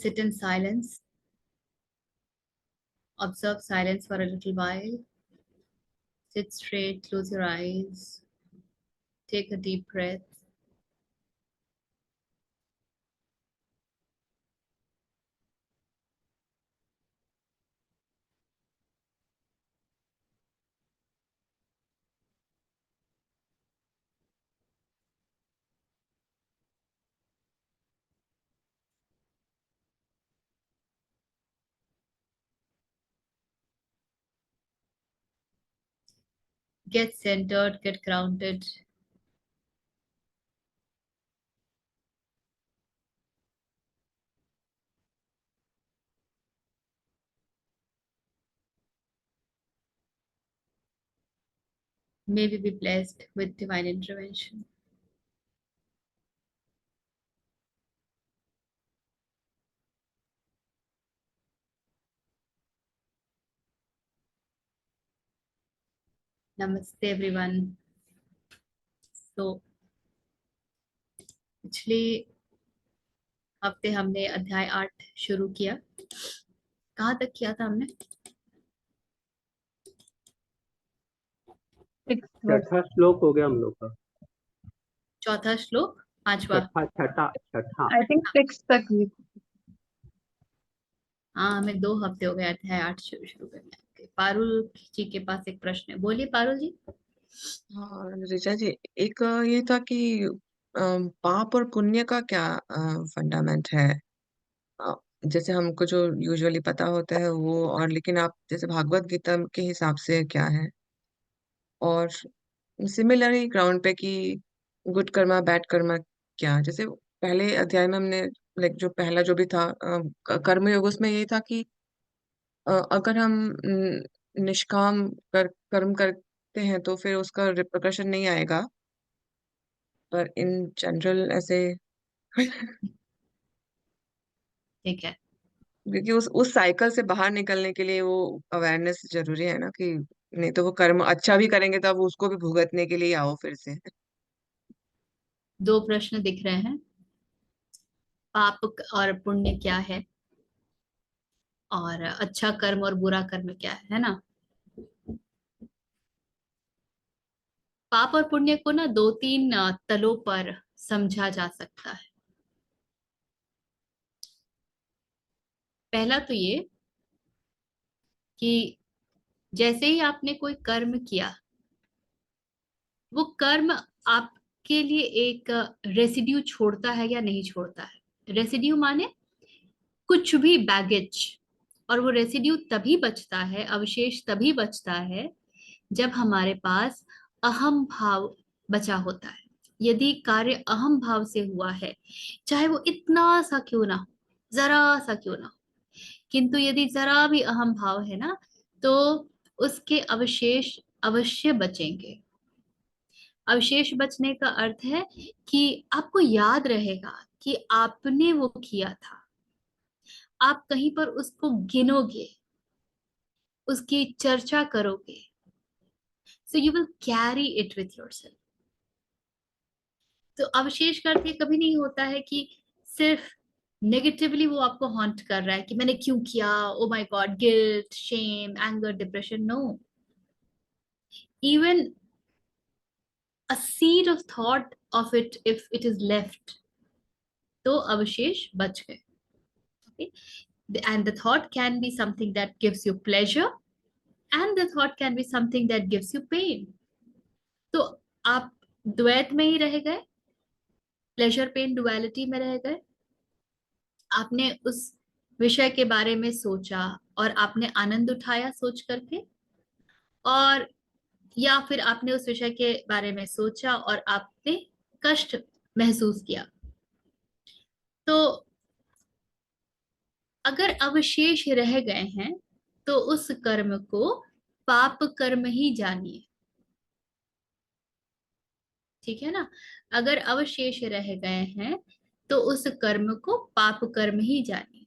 sit in silence. Observe silence for a little while. Sit straight, close your eyes. Take a deep breath. Get centered, get grounded. May we be blessed with divine intervention. Namaste everyone. So, पिछले हफ्ते हमने अध्याय 8 शुरू किया. कहाँ तक किया था हमने? छठा श्लोक हो गया हम लोग का. चौथा श्लोक, पांचवा. छठा. आई थिंक 6 तक भी. हाँ, हमें 2 हफ्ते हो गए अध्याय 8 शुरू करने. पारुल जी के पास एक प्रश्न है. बोलिए पारुल जी. हाँ ऋचा जी, एक ये था कि पाप और पुण्य का क्या फंडामेंट है. जैसे हमको जो यूजुअली पता होता है वो, और लेकिन आप जैसे भागवत गीता के हिसाब से क्या है, और सिमिलरली ग्राउंड पे कि गुड कर्मा बैड कर्मा क्या. जैसे पहले अध्याय में हमने लाइक जो पहला जो भी था कर्मयोग, उसमें यही था कि अगर हम निष्काम कर्म करते हैं तो फिर उसका रिpercussion नहीं आएगा, पर इन जनरल ऐसे ठीक है. क्योंकि उस साइकिल से बाहर निकलने के लिए वो अवेयरनेस जरूरी है ना, कि नहीं तो वो कर्म अच्छा भी करेंगे तो अब उसको भी भुगतने के लिए आओ फिर से. 2 प्रश्न दिख रहे हैं. पाप और पुण्य क्या है, और अच्छा कर्म और बुरा कर्म क्या है ना? पाप और पुण्य को ना 2-3 तलों पर समझा जा सकता है. पहला तो ये कि जैसे ही आपने कोई कर्म किया, वो कर्म आपके लिए एक रेसिड्यू छोड़ता है या नहीं छोड़ता है. रेसिड्यू माने कुछ भी बैगेज. और वो रेसिड्यू तभी बचता है, अवशेष तभी बचता है, जब हमारे पास अहम भाव बचा होता है. यदि कार्य अहम भाव से हुआ है, चाहे वो इतना सा क्यों ना हो, जरा सा क्यों ना हो, किंतु यदि जरा भी अहम भाव है ना, तो उसके अवशेष अवश्य बचेंगे. अवशेष बचने का अर्थ है कि आपको याद रहेगा कि आपने वो किया था. आप कहीं पर उसको गिनोगे, उसकी चर्चा करोगे. So you will carry it with yourself. तो अवशेष का अर्थ ये कभी नहीं होता है कि सिर्फ नेगेटिवली वो आपको हॉन्ट कर रहा है कि मैंने क्यों किया, oh my God, guilt, shame, anger, depression. No. Even a seed of thought of it, if it is left, तो अवशेष बच गए. Okay? And the thought can be something that gives you pleasure, and the thought can be something that gives you pain. तो आप द्वैत में ही रह गए, प्लेजर पेन डुअलिटी में रह गए. आपने उस विषय के बारे में सोचा और आपने आनंद उठाया सोच करके, और या फिर आपने उस विषय के बारे में सोचा और आपने कष्ट महसूस किया. तो अगर अवशेष रह गए हैं तो उस कर्म को पाप कर्म ही जानिए. ठीक है ना? अगर अवशेष रह गए हैं तो उस कर्म को पाप कर्म ही जानिए.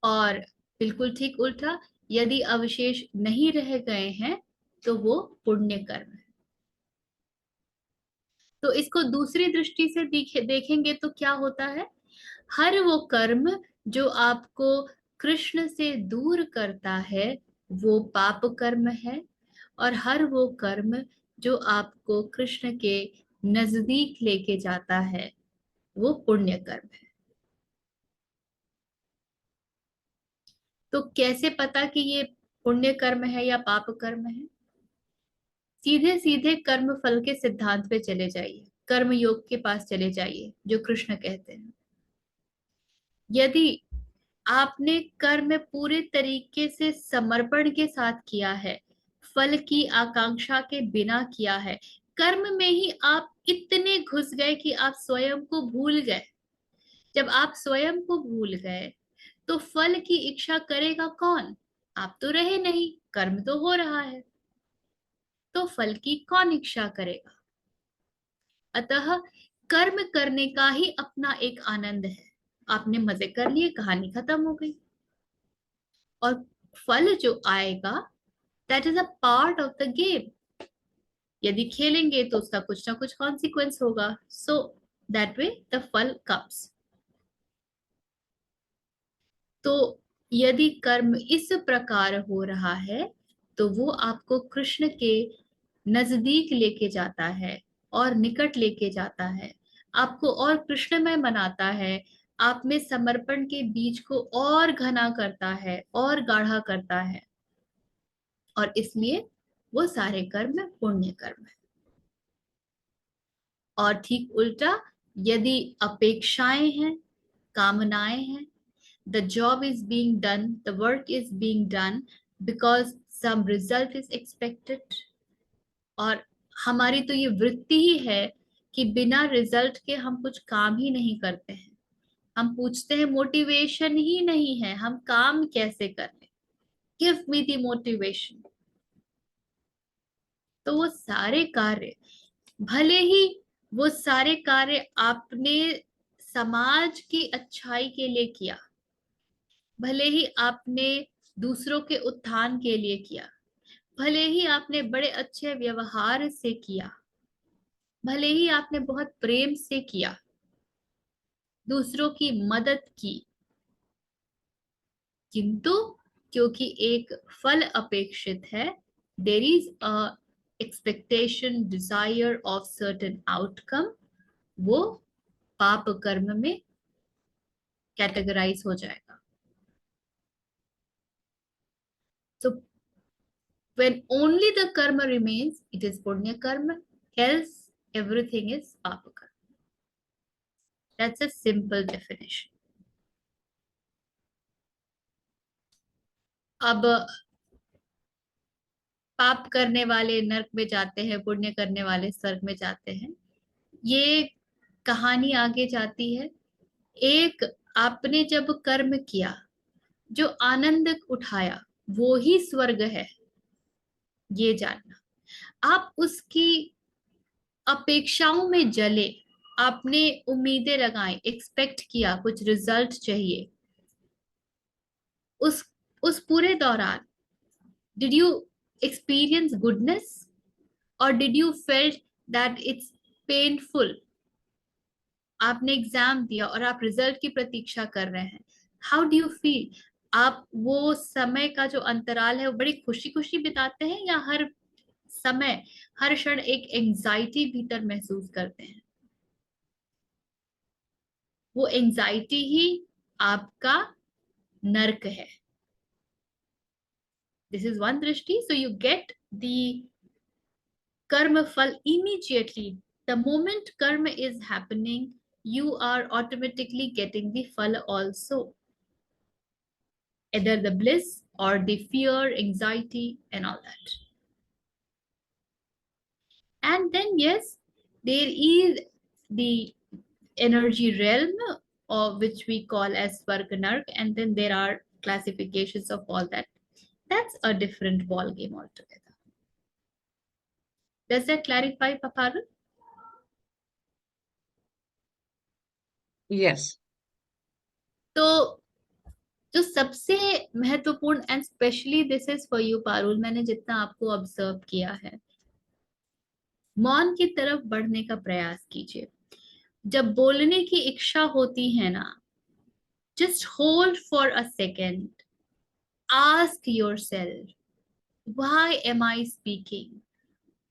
और बिल्कुल ठीक उल्टा, यदि अवशेष नहीं रह गए हैं तो वो पुण्य कर्म है. तो इसको दूसरी दृष्टि से देखेंगे तो क्या होता है, हर वो कर्म जो आपको कृष्ण से दूर करता है वो पाप कर्म है, और हर वो कर्म जो आपको कृष्ण के नजदीक लेके जाता है वो पुण्य कर्म है। तो कैसे पता कि ये पुण्य कर्म है या पाप कर्म है? सीधे सीधे कर्म फल के सिद्धांत पे चले जाइए, कर्म योग के पास चले जाइए जो कृष्ण कहते हैं। यदि आपने कर्म पूरे तरीके से समर्पण के साथ किया है, फल की आकांक्षा के बिना किया है, कर्म में ही आप इतने घुस गए कि आप स्वयं को भूल गए। जब आप स्वयं को भूल गए तो फल की इच्छा करेगा कौन? आप तो रहे नहीं, कर्म तो हो रहा है, तो फल की कौन इच्छा करेगा? अतः कर्म करने का ही अपना एक आनंद है। आपने मजे कर लिए, कहानी खत्म हो गई। और फल जो आएगा that is a part of the game. यदि खेलेंगे तो उसका कुछ ना कुछ कॉन्सिक्वेंस होगा, सो दैट वे द फल कम्स। तो यदि कर्म इस प्रकार हो रहा है तो वो आपको कृष्ण के नजदीक लेके जाता है और निकट लेके जाता है, आपको और कृष्णमय बनाता है, आप में समर्पण के बीज को और घना करता है और गाढ़ा करता है, और इसलिए वो सारे कर्म पुण्य कर्म है। और ठीक उल्टा, यदि अपेक्षाएं हैं, कामनाएं हैं, the job is being done, the work is being done because some result is expected, और हमारी तो ये वृत्ति ही है कि बिना रिजल्ट के हम कुछ काम ही नहीं करते हैं। हम पूछते हैं, मोटिवेशन ही नहीं है, हम काम कैसे करें, गिव मी द मोटिवेशन। तो वो सारे कार्य, भले ही वो सारे कार्य आपने समाज की अच्छाई के लिए किया, भले ही आपने दूसरों के उत्थान के लिए किया, भले ही आपने बड़े अच्छे व्यवहार से किया, भले ही आपने बहुत प्रेम से किया, दूसरों की मदद की, किंतु क्योंकि एक फल अपेक्षित है, there is a expectation, desire of certain outcome, वो पाप कर्म में कैटेगराइज हो जाएगा। So when only the karma remains, it is punya karma, else everything is papa karma. That's a simple definition. अब पाप करने वाले नरक में जाते हैं, पुण्य करने वाले स्वर्ग में जाते हैं, ये कहानी आगे जाती है। एक, आपने जब कर्म किया, जो आनंद उठाया वो ही स्वर्ग है, ये जानना। आप उसकी अपेक्षाओं में जले, आपने उम्मीदें लगाई, एक्सपेक्ट किया, कुछ रिजल्ट चाहिए, उस उस पूरे दौरान डिड यू एक्सपीरियंस गुडनेस, और did you felt that it's painful? आपने एग्जाम दिया और आप रिजल्ट की प्रतीक्षा कर रहे हैं, हाउ डू यू फील? आप वो समय का जो अंतराल है वो बड़ी खुशी खुशी बिताते हैं, या हर समय, हर क्षण एक एंजाइटी भीतर महसूस करते हैं? वो एंजाइटी ही आपका नर्क है। दिस इज वन दृष्टि। सो यू गेट द कर्म फल immediately. The moment karma is happening, you are automatically getting the fal also, either the bliss or the fear, anxiety and all that. And then yes, there is the energy realm, or which we call as Svarganark, and then there are classifications of all that. That's a different ball game altogether. Does that clarify, Paparul? Yes. तो जो सबसे महत्वपूर्ण, and specially this is for you Parul, मैंने जितना आपको observe किया है, मौन की तरफ बढ़ने का प्रयास कीजिए। जब बोलने की इच्छा होती है ना, Just hold for a second. Ask yourself, why am I speaking?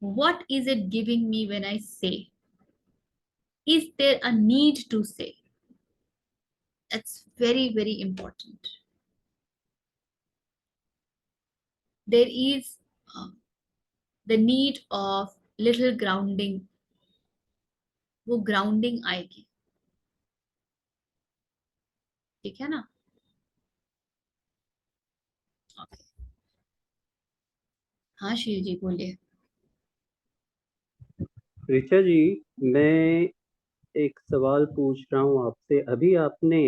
What is it giving me when I say? Is there a need to say? That's very, very important. There is the need of little grounding. वो grounding आएगी, ठीक है ना? हाँ शिव जी बोलिए। ऋचा जी, मैं एक सवाल पूछ रहा हूँ आपसे। अभी आपने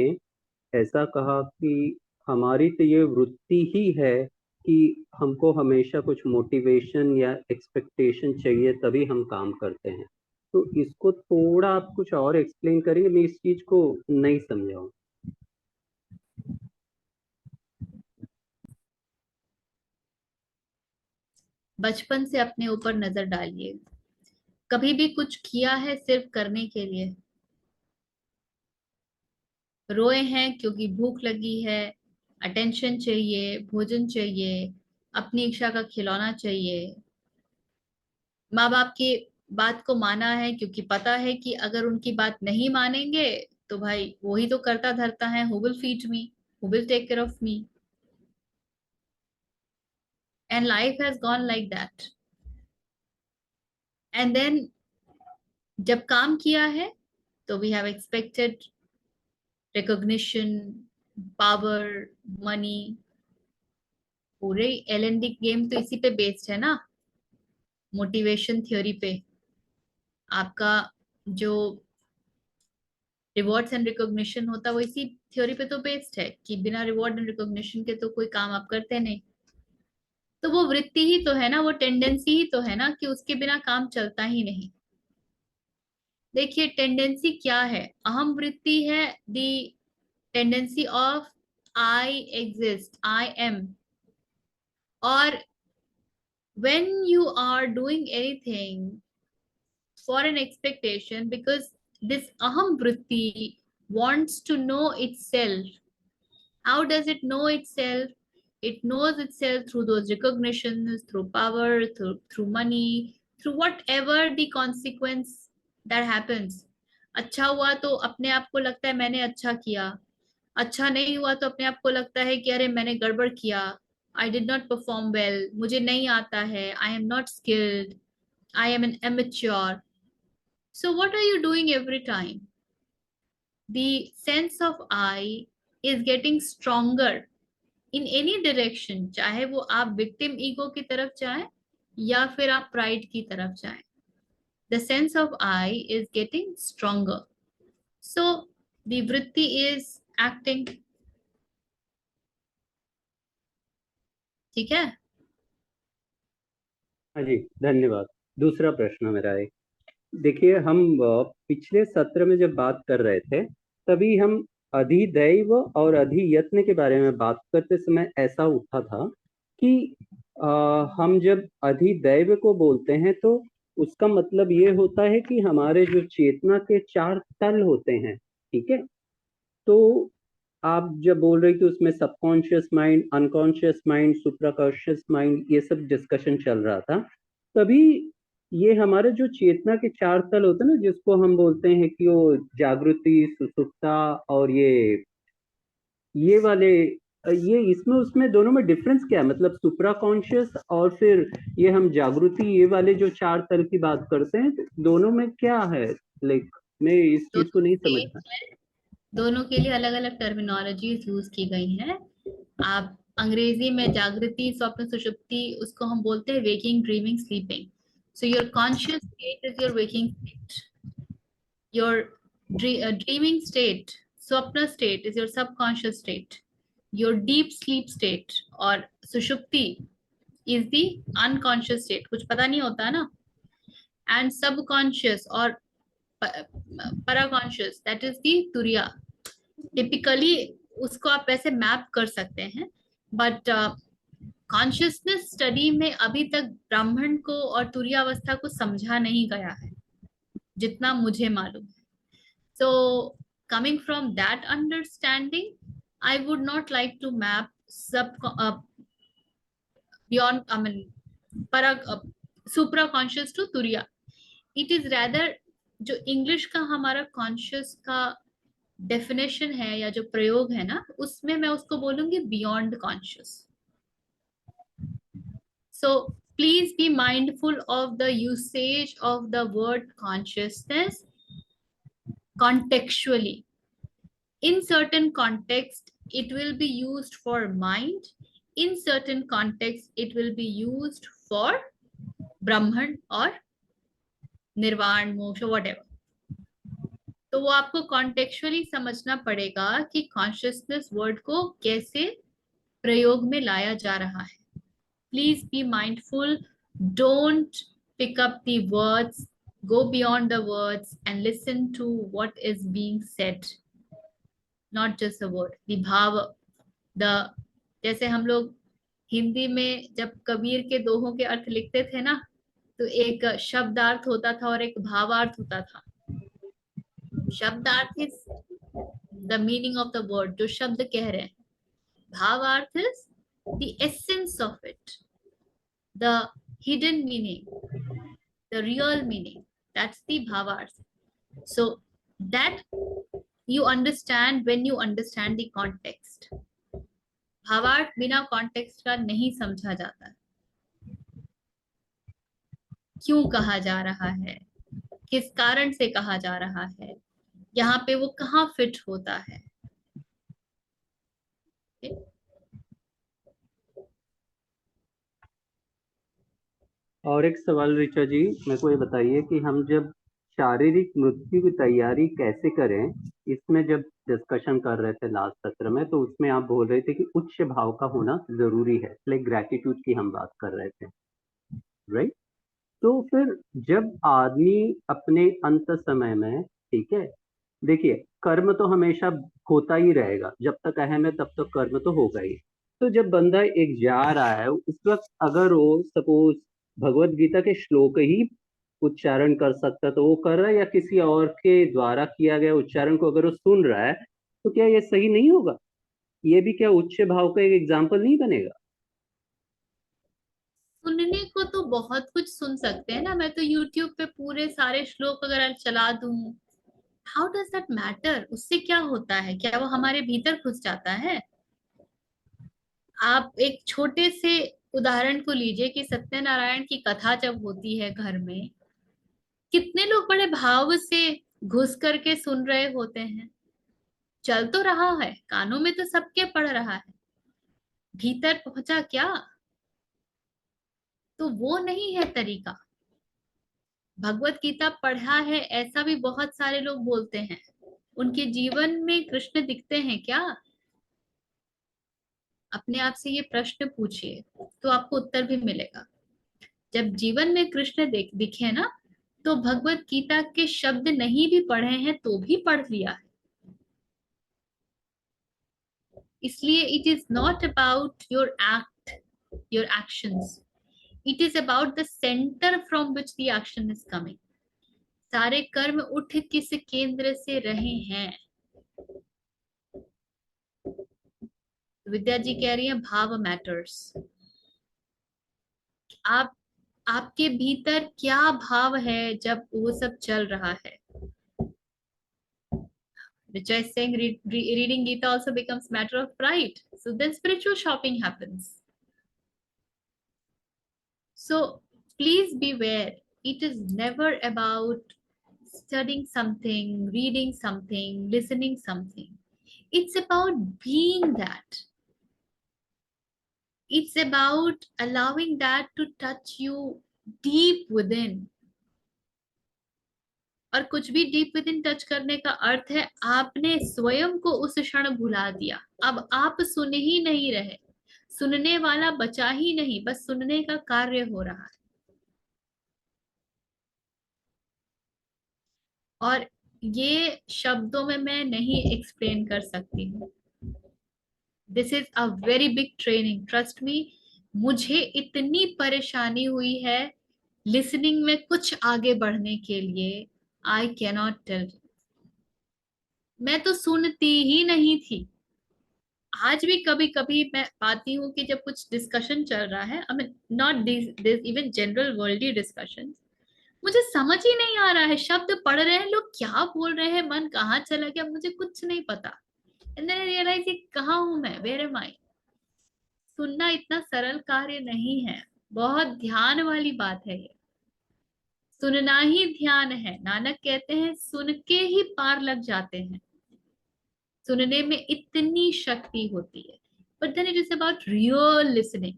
ऐसा कहा कि हमारी तो ये वृत्ति ही है कि हमको हमेशा कुछ मोटिवेशन या एक्सपेक्टेशन चाहिए तभी हम काम करते हैं। तो इसको थोड़ा आप कुछ और एक्सप्लेन करेंगे? मैं इस चीज को नहीं समझा हूँ। बचपन से अपने ऊपर नजर डालिए, कभी भी कुछ किया है सिर्फ करने के लिए? रोए हैं क्योंकि भूख लगी है, अटेंशन चाहिए, भोजन चाहिए, अपनी इच्छा का खिलौना चाहिए। माँ बाप की बात को माना है क्योंकि पता है कि अगर उनकी बात नहीं मानेंगे तो भाई वही तो करता धरता है, who will feed me, who will take care of me, and life has gone like that. And then जब काम किया है तो we have expected recognition, power, money. पूरे एलएनडी गेम तो इसी पे बेस्ड है ना, मोटिवेशन थ्योरी पे। आपका जो रिवॉर्ड्स एंड रिकॉग्निशन होता है वो इसी थ्योरी पे तो बेस्ड है कि बिना रिवॉर्ड एंड रिकॉग्निशन के तो कोई काम आप करते नहीं। तो वो वृत्ति ही तो है ना, वो टेंडेंसी ही तो है ना कि उसके बिना काम चलता ही नहीं। देखिए टेंडेंसी क्या है, अहम वृत्ति है दी tendency of I exist, I am. और when you are doing anything for an expectation, because this aham vritti wants to know itself. How does it know itself? It knows itself through those recognitions, through power, through money, through whatever the consequence that happens. अच्छा हुआ तो अपने आप को लगता है मैंने अच्छा किया, अच्छा नहीं हुआ तो अपने आप को लगता है कि अरे मैंने गड़बड़ किया, आई डिड नॉट परफॉर्म वेल, मुझे नहीं आता है, आई am not skilled, I am an amateur. So what are you doing every time? The sense of I is getting stronger in any direction, चाहे वो आप victim ego की तरफ जाए या फिर आप pride की तरफ जाए। The sense of I is getting stronger. So the vritti is acting, ठीक है? हाँ जी, धन्यवाद। दूसरा प्रश्न मेरा है, देखिए हम पिछले सत्र में जब बात कर रहे थे तभी हम अधिदैव और अधियत्न के बारे में बात करते समय ऐसा उठा था कि हम जब अधिदैव को बोलते हैं तो उसका मतलब ये होता है कि हमारे जो चेतना के चार तल होते हैं, ठीक है? तो आप जब बोल रही थी उसमें subconscious mind, unconscious mind, supraconscious mind, ये सब डिस्कशन चल रहा था। तभी ये हमारे जो चेतना के चार तल होते हैं ना, जिसको हम बोलते हैं कि वो जागृति, सुसुप्ता और ये वाले, ये इसमें उसमें दोनों में डिफरेंस क्या है? मतलब सुप्रा कॉन्शियस और फिर ये हम जागृति, ये वाले जो चार तल की बात करते हैं, तो दोनों में क्या है? लाइक मैं इस चीज को नहीं समझ पाया। दोनों के लिए अलग अलग टर्मिनोलॉजीज यूज की गई हैं। आप अंग्रेजी में जागृति, स्वप्न, सुषुप्ति, उसको हम बोलते हैं waking, dreaming, sleeping. So your conscious state is your waking state, your dreaming state, स्वप्न state is your subconscious state, your deep sleep state और सुषुप्ति इज द अनकॉन्शियस स्टेट, कुछ पता नहीं होता ना। एंड सबकॉन्शियस और paraconscious, that is the तुरिया। टिपिकली उसको आप वैसे मैप कर सकते हैं, बट कॉन्शियसनेस स्टडी में अभी तक ब्राह्मण को और तुरियावस्था को समझा नहीं गया है जितना मुझे मालूम है। So coming from that understanding, I would not like to map beyond, I mean, supra conscious to तुरिया. It is rather, जो इंग्लिश का हमारा कॉन्शियस का डेफिनेशन है या जो प्रयोग है ना, उसमें मैं उसको बोलूंगी beyond conscious. So please be mindful of the usage of the word consciousness contextually. In certain context it will be used for mind, in certain context it will be used for brahman or nirvan moksha whatever. तो वो आपको contextually समझना पड़ेगा कि consciousness word को कैसे प्रयोग में लाया जा रहा है. Please be mindful, don't pick up the words, go beyond the words and listen to what is being said, not just the word, the भाव, the, जैसे हम लोग हिंदी में जब कबीर के दोहों के अर्थ लिखते थे ना, तो एक शब्दार्थ होता था और एक भावार्थ होता था. शब्दार्थ is the meaning of the word, जो शब्द कह रहे हैं. भावार्थ is the essence of it, the hidden meaning, the real meaning, that's the भावार्थ. So that you understand when you understand the context. भावार्थ बिना कॉन्टेक्स्ट का नहीं समझा जाता. क्यों कहा जा रहा है, किस कारण से कहा जा रहा है, यहाँ पे वो कहाँ फिट होता है. और एक सवाल ऋचा जी, मेरे को ये बताइए कि हम जब शारीरिक मृत्यु की तैयारी कैसे करें, इसमें जब डिस्कशन कर रहे थे लास्ट सत्र में, तो उसमें आप बोल रहे थे कि उच्च भाव का होना जरूरी है, लाइक ग्रेटिट्यूड की हम बात कर रहे थे, राइट? तो फिर जब आदमी अपने अंत समय में, ठीक है, देखिए कर्म तो हमेशा होता ही रहेगा, जब तक अहम है तब तक कर्म तो होगा ही. तो जब बंदा एक जा रहा है उस वक्त अगर वो सपोज भगवत गीता के श्लोक ही उच्चारण कर सकता तो वो कर रहा है, या किसी और के द्वारा किया गया उच्चारण को अगर वो सुन रहा है, तो क्या ये सही नहीं होगा? ये भी क्या उच्च भाव का एक एग्जाम्पल नहीं बनेगा? सुनने को तो बहुत कुछ सुन सकते हैं ना. मैं तो YouTube पे पूरे सारे श्लोक अगर चला दूं, हाउ डज दैट मैटर? उससे क्या होता है? क्या वो हमारे भीतर घुस जाता है? आप एक छोटे से उदाहरण को लीजिए कि सत्यनारायण की कथा जब होती है घर में, कितने लोग बड़े भाव से घुस करके सुन रहे होते हैं. चल तो रहा है, कानों में तो सबके पड़ रहा है, भीतर पहुंचा क्या? तो वो नहीं है तरीका. भगवत गीता पढ़ा है ऐसा भी बहुत सारे लोग बोलते हैं, उनके जीवन में कृष्ण दिखते हैं क्या? अपने आप से ये प्रश्न पूछिए तो आपको उत्तर भी मिलेगा. जब जीवन में कृष्ण दिखे ना, तो भगवत गीता के शब्द नहीं भी पढ़े हैं तो भी पढ़ लिया है. इसलिए it is not about your act, your actions, it is about the centre from which the action is coming. सारे कर्म उठ किस केंद्र से रहे हैं? विद्या जी कह रही है भाव मैटर्स. आप, आपके भीतर क्या भाव है जब वो सब चल रहा है? Which is saying reading Gita also becomes matter of pride. So then spiritual shopping happens. So please beware. It is never about studying something, reading something, listening something. It's about being that. It's about allowing that to touch you deep within. और कुछ भी deep with in touch करने का अर्थ है आपने स्वयं को उस क्षण भुला दिया. अब आप सुन ही नहीं रहे, सुनने वाला बचा ही नहीं, बस सुनने का कार्य हो रहा है. और ये शब्दों में मैं नहीं एक्सप्लेन कर सकती हूँ. This is a very big training, trust me. मुझे इतनी परेशानी हुई है लिसनिंग में कुछ आगे बढ़ने के लिए, आई कैनॉट टेल. मैं तो सुनती ही नहीं थी. आज भी कभी कभी मैं पाती हूँ कि जब कुछ डिस्कशन चल रहा है, I mean not this even general worldly discussion, मुझे समझ ही नहीं आ रहा है, शब्द पढ़ रहे हैं लोग, क्या बोल रहे हैं, मन कहाँ चला गया, मुझे कुछ नहीं पता। एंड देन आई रियलाइज, ये कहाँ हूं मैं, वेयर एम आई। सुनना इतना सरल कार्य नहीं है, बहुत ध्यान वाली बात है ये। सुनना ही ध्यान है, नानक कहते हैं, सुन के ही पार लग जाते हैं। सुनने में इतनी शक्ति होती है, but then it is about real listening,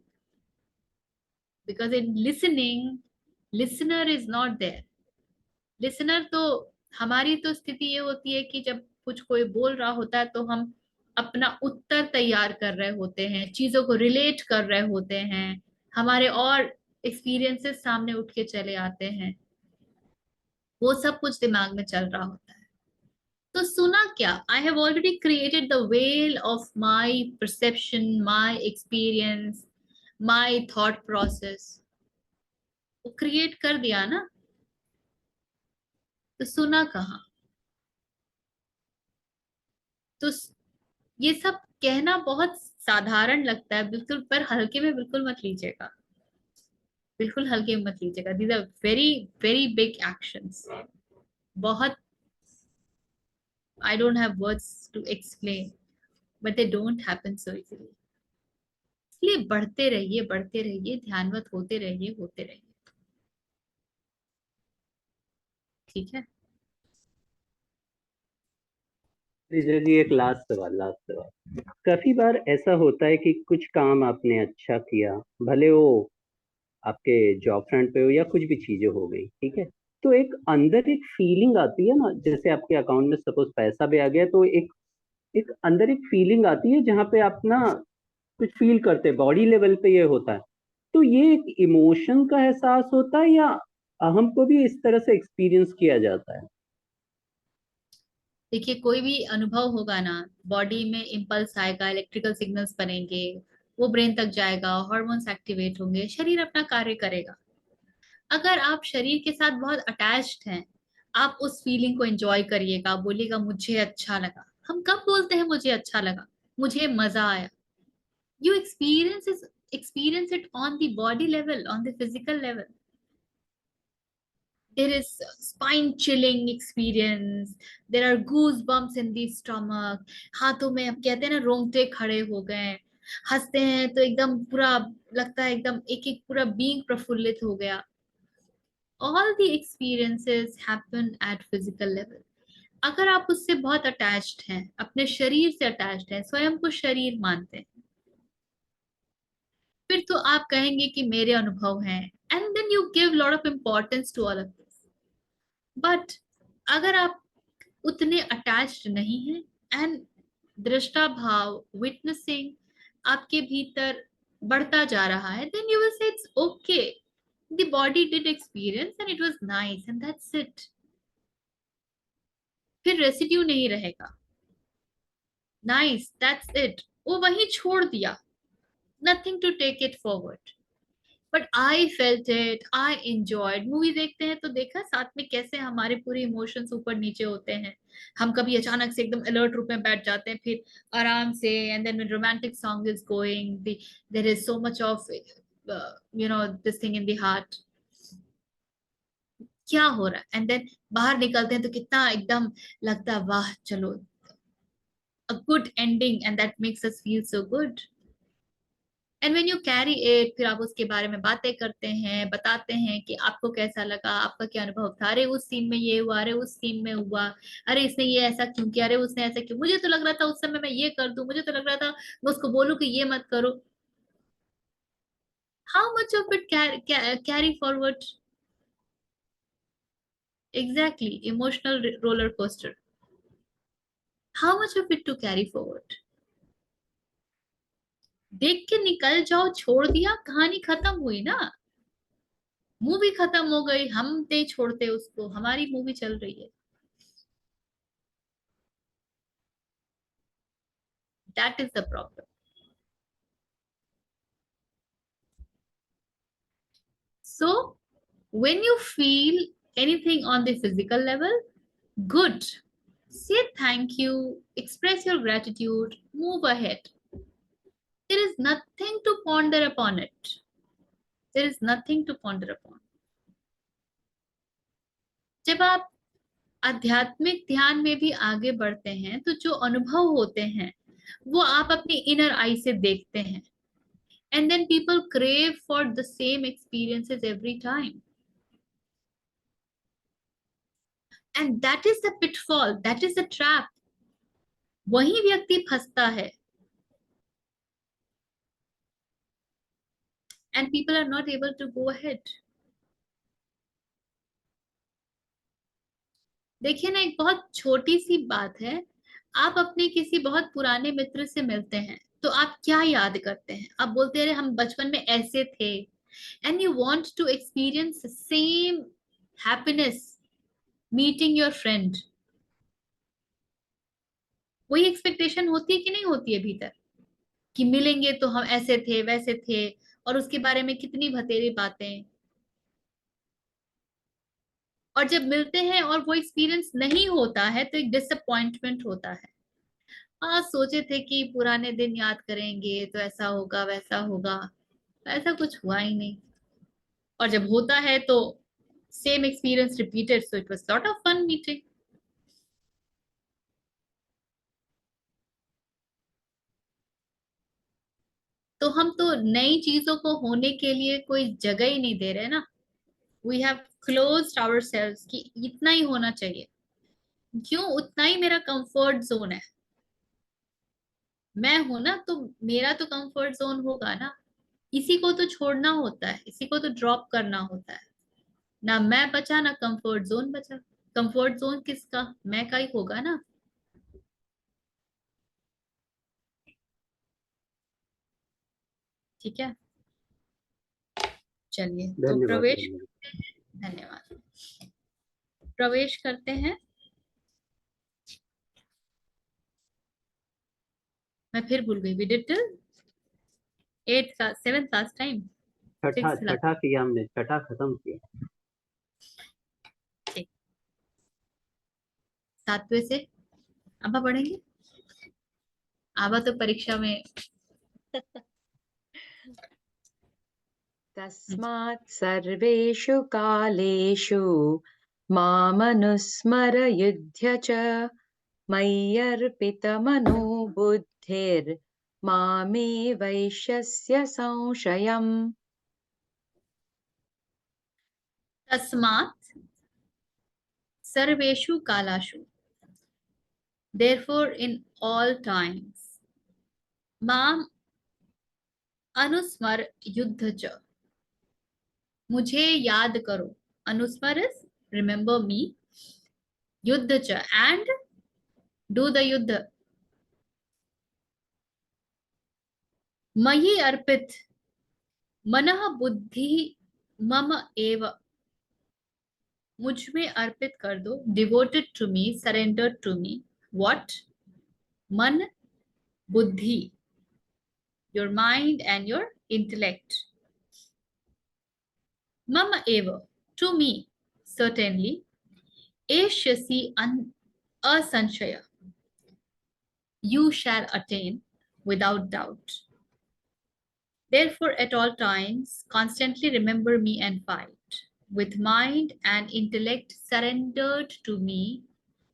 because in listening listener is not there. Listener तो, हमारी तो स्थिति ये होती है कि जब कुछ कोई बोल रहा होता है तो हम अपना उत्तर तैयार कर रहे होते हैं, चीजों को रिलेट कर रहे होते हैं, हमारे और एक्सपीरियंसेस सामने उठ के चले आते हैं, वो सब कुछ दिमाग में चल रहा होता है। तो सुना क्या, I have already created the well of my perception, my experience, my thought process, वो क्रिएट कर दिया ना, तो सुना कहाँ। तो ये सब कहना बहुत साधारण लगता है बिल्कुल, पर हल्के में बिल्कुल मत लीजिएगा, बिल्कुल हल्के में मत लीजिएगा। These are very very big actions, बहुत, I don't have words to explain, but they don't happen so easily. इसलिए बढ़ते रहिए, ध्यानवत होते रहिए, होते रहिए, ठीक है। ऋचा जी, एक लास्ट सवाल। काफी बार ऐसा होता है कि कुछ काम आपने अच्छा किया, भले वो आपके जॉब फ्रंट पे हो या कुछ भी चीजें हो गई, ठीक है, तो एक अंदर एक फीलिंग आती है ना, जैसे आपके अकाउंट में सपोज पैसा भी आ गया, तो एक एक अंदर एक फीलिंग आती है जहाँ पे आप ना कुछ फील करते हैं, बॉडी लेवल पे ये होता है। तो ये एक इमोशन का एहसास होता है या हमको भी इस तरह से एक्सपीरियंस किया जाता है? देखिए, कोई भी अनुभव होगा ना, बॉडी में इम्पल्स आएगा, इलेक्ट्रिकल सिग्नल्स बनेंगे, वो ब्रेन तक जाएगा, हार्मोन्स एक्टिवेट होंगे, शरीर अपना कार्य करेगा। अगर आप शरीर के साथ बहुत अटैच्ड हैं, आप उस फीलिंग को एंजॉय करिएगा, बोलिएगा मुझे अच्छा लगा। हम कब बोलते हैं मुझे अच्छा लगा, मुझे मजा आया? You experience it on the body level, on the physical level. there is spine chilling experience, there are goosebumps in the stomach, हाथों में, अब कहते हैं ना, रोंगटे खड़े हो गए, हंसते हैं तो एकदम पूरा लगता है, एकदम एक एक पूरा बीइंग प्रफुल्लित हो गया। all the experiences happen at physical level। अगर आप उससे बहुत अटैच्ड हैं, अपने शरीर से अटैच्ड हैं, स्वयं को शरीर मानते हैं, फिर तो आप कहेंगे कि मेरे अनुभव हैं, and then you give lot of importance to all of this. But अगर आप उतने अटैच्ड नहीं हैं, एंड दृष्टा भाव, विटनेसिंग आपके भीतर बढ़ता जा रहा है, then you will say it's okay, the body did experience and it was nice and that's it. फिर रेसिड्यू नहीं रहेगा, नाइस दैट्स इट, वो वहीं छोड़ दिया, nothing to take it forward. But I felt it, I enjoyed. Movie देखते हैं तो देखा साथ में कैसे हमारे पूरे इमोशंस ऊपर नीचे होते हैं, हम कभी अचानक से एकदम अलर्ट रूप में बैठ जाते हैं, फिर आराम से, and then when romantic song is going, there is so much of this thing in the heart, क्या हो रहा है, एंड देन बाहर निकलते हैं तो कितना एकदम लगता है, वाह चलो, a good ending, and that makes us feel so good। And when you carry it, फिर आप उसके बारे में बातें करते हैं, बताते हैं कि आपको कैसा लगा, आपका क्या अनुभव था, अरे उस सीन में ये हुआ, अरे उस सीन में हुआ, अरे इसने ये ऐसा क्यों किया, अरे उसने ऐसा क्यों, मुझे तो लग रहा था उस समय मैं ये कर दूं, मुझे तो लग रहा था मैं उसको बोलूं कि ये मत करो। How much of it carry forward? Exactly, emotional roller coaster. How much of it to carry forward? देख के निकल जाओ, छोड़ दिया, कहानी खत्म हुई ना, मूवी खत्म हो गई, हम नहीं छोड़ते उसको, हमारी मूवी चल रही है। That is the problem. So when you feel anything on the physical level, good, say thank you, express your gratitude, move ahead, There is nothing to ponder upon it. There is nothing to ponder upon. जब आप आध्यात्मिक ध्यान में भी आगे बढ़ते हैं तो जो अनुभव होते हैं वो आप अपनी इनर आई से देखते हैं. And then people crave for the same experiences every time. And that is the pitfall, that is the trap. वही व्यक्ति फंसता है. And people are not able to go ahead. देखिए ना, एक बहुत छोटी सी बात है. आप अपने किसी बहुत पुराने मित्र से मिलते हैं तो आप क्या याद करते हैं? आप बोलते हैं हम बचपन में ऐसे थे. And you want to experience the same happiness meeting your friend. वही एक्सपेक्टेशन होती है कि नहीं होती है भीतर, कि मिलेंगे तो हम ऐसे थे वैसे थे, और उसके बारे में कितनी भतेरी बातें. और जब मिलते हैं और वो एक्सपीरियंस नहीं होता है तो एक डिसअपॉइंटमेंट होता है. हाँ, सोचे थे कि पुराने दिन याद करेंगे तो ऐसा होगा वैसा होगा, ऐसा कुछ हुआ ही नहीं. और जब होता है तो same experience repeated, so it was lot of fun meeting. तो हम तो नई चीजों को होने के लिए कोई जगह ही नहीं दे रहे ना. वी हैव क्लोज्ड आवरसेल्व्स कि इतना ही होना चाहिए. क्यों? उतना ही मेरा कंफर्ट जोन है. मैं हूं ना, तो मेरा तो कंफर्ट जोन होगा ना. इसी को तो छोड़ना होता है, इसी को तो ड्रॉप करना होता है. ना मैं बचा ना कंफर्ट जोन बचा. कंफर्ट जोन किसका? मैं का ही होगा ना. ठीक है, चलिए तो धन्यवाद प्रवेश. धन्यवाद. धन्यवाद. प्रवेश करते हैं. मैं फिर भूल गई. We did till 8th class, 7th class time. छठा किया हमने, छठा खत्म किया. ठीक, 7वें से अब पढ़ेंगे. आबा तो परीक्षा में. तस्मात् सर्वेषु कालेषु मामनुस्मरयुध्य च मय्यर्पितमनो बुद्धिर्मामे वैश्यस्य संशयम्. तस्मात् सर्वेषु कालाषु, therefore in all times, माम अनुस्मर युद्ध च, मुझे याद करो. अनुस्मर इज रिमेंबर मी. युद्ध च एंड डू द युद्ध. मयि अर्पित मनः बुद्धि मम एव, मुझ में अर्पित कर दो. Devoted to me, surrendered to me. What? मन, बुद्धि, your mind and your intellect. मम एव, टू मी, certainly. एष्यसि असंशय, you shall attain without doubt. Therefore, at all times, constantly remember me and fight. With mind and intellect surrendered to me,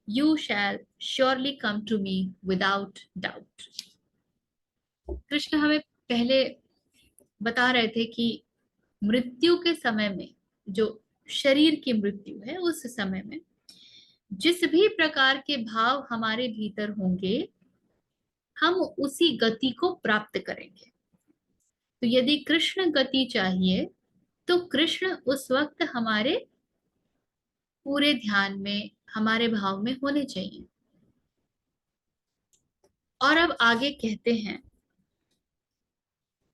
you shall surely come to me without doubt. Krishna हमें पहले बता रहे थे कि मृत्यु के समय में, जो शरीर की मृत्यु है उस समय में, जिस भी प्रकार के भाव हमारे भीतर होंगे हम उसी गति को प्राप्त करेंगे. तो यदि कृष्ण गति चाहिए तो कृष्ण उस वक्त हमारे पूरे ध्यान में, हमारे भाव में होने चाहिए. और अब आगे कहते हैं,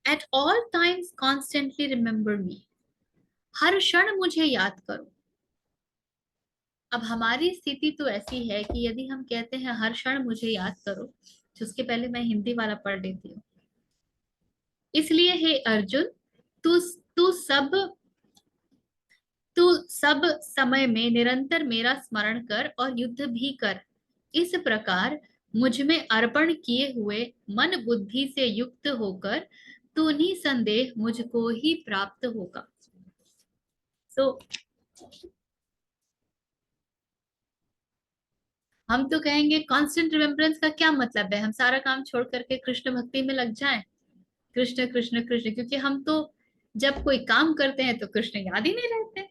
at all times constantly remember me, हर क्षण मुझे याद करो. अब हमारी स्थिति तो ऐसी है कि यदि हम कहते हैं हर क्षण मुझे याद करो, तो उसके पहले मैं हिंदी वाला पढ़ लेती हूँ. इसलिए हे अर्जुन, तू सब समय में निरंतर मेरा स्मरण कर और युद्ध भी कर. इस प्रकार मुझ में अर्पण किए हुए मन बुद्धि से युक्त होकर तो निसंदेह मुझको ही प्राप्त होगा। सो हम तो कहेंगे कांस्टेंट रिमेम्बरेंस का क्या मतलब है, हम सारा काम छोड़ करके कृष्ण भक्ति में लग जाएं, कृष्ण कृष्ण कृष्ण, क्योंकि हम तो जब कोई काम करते हैं तो कृष्ण याद ही नहीं रहते,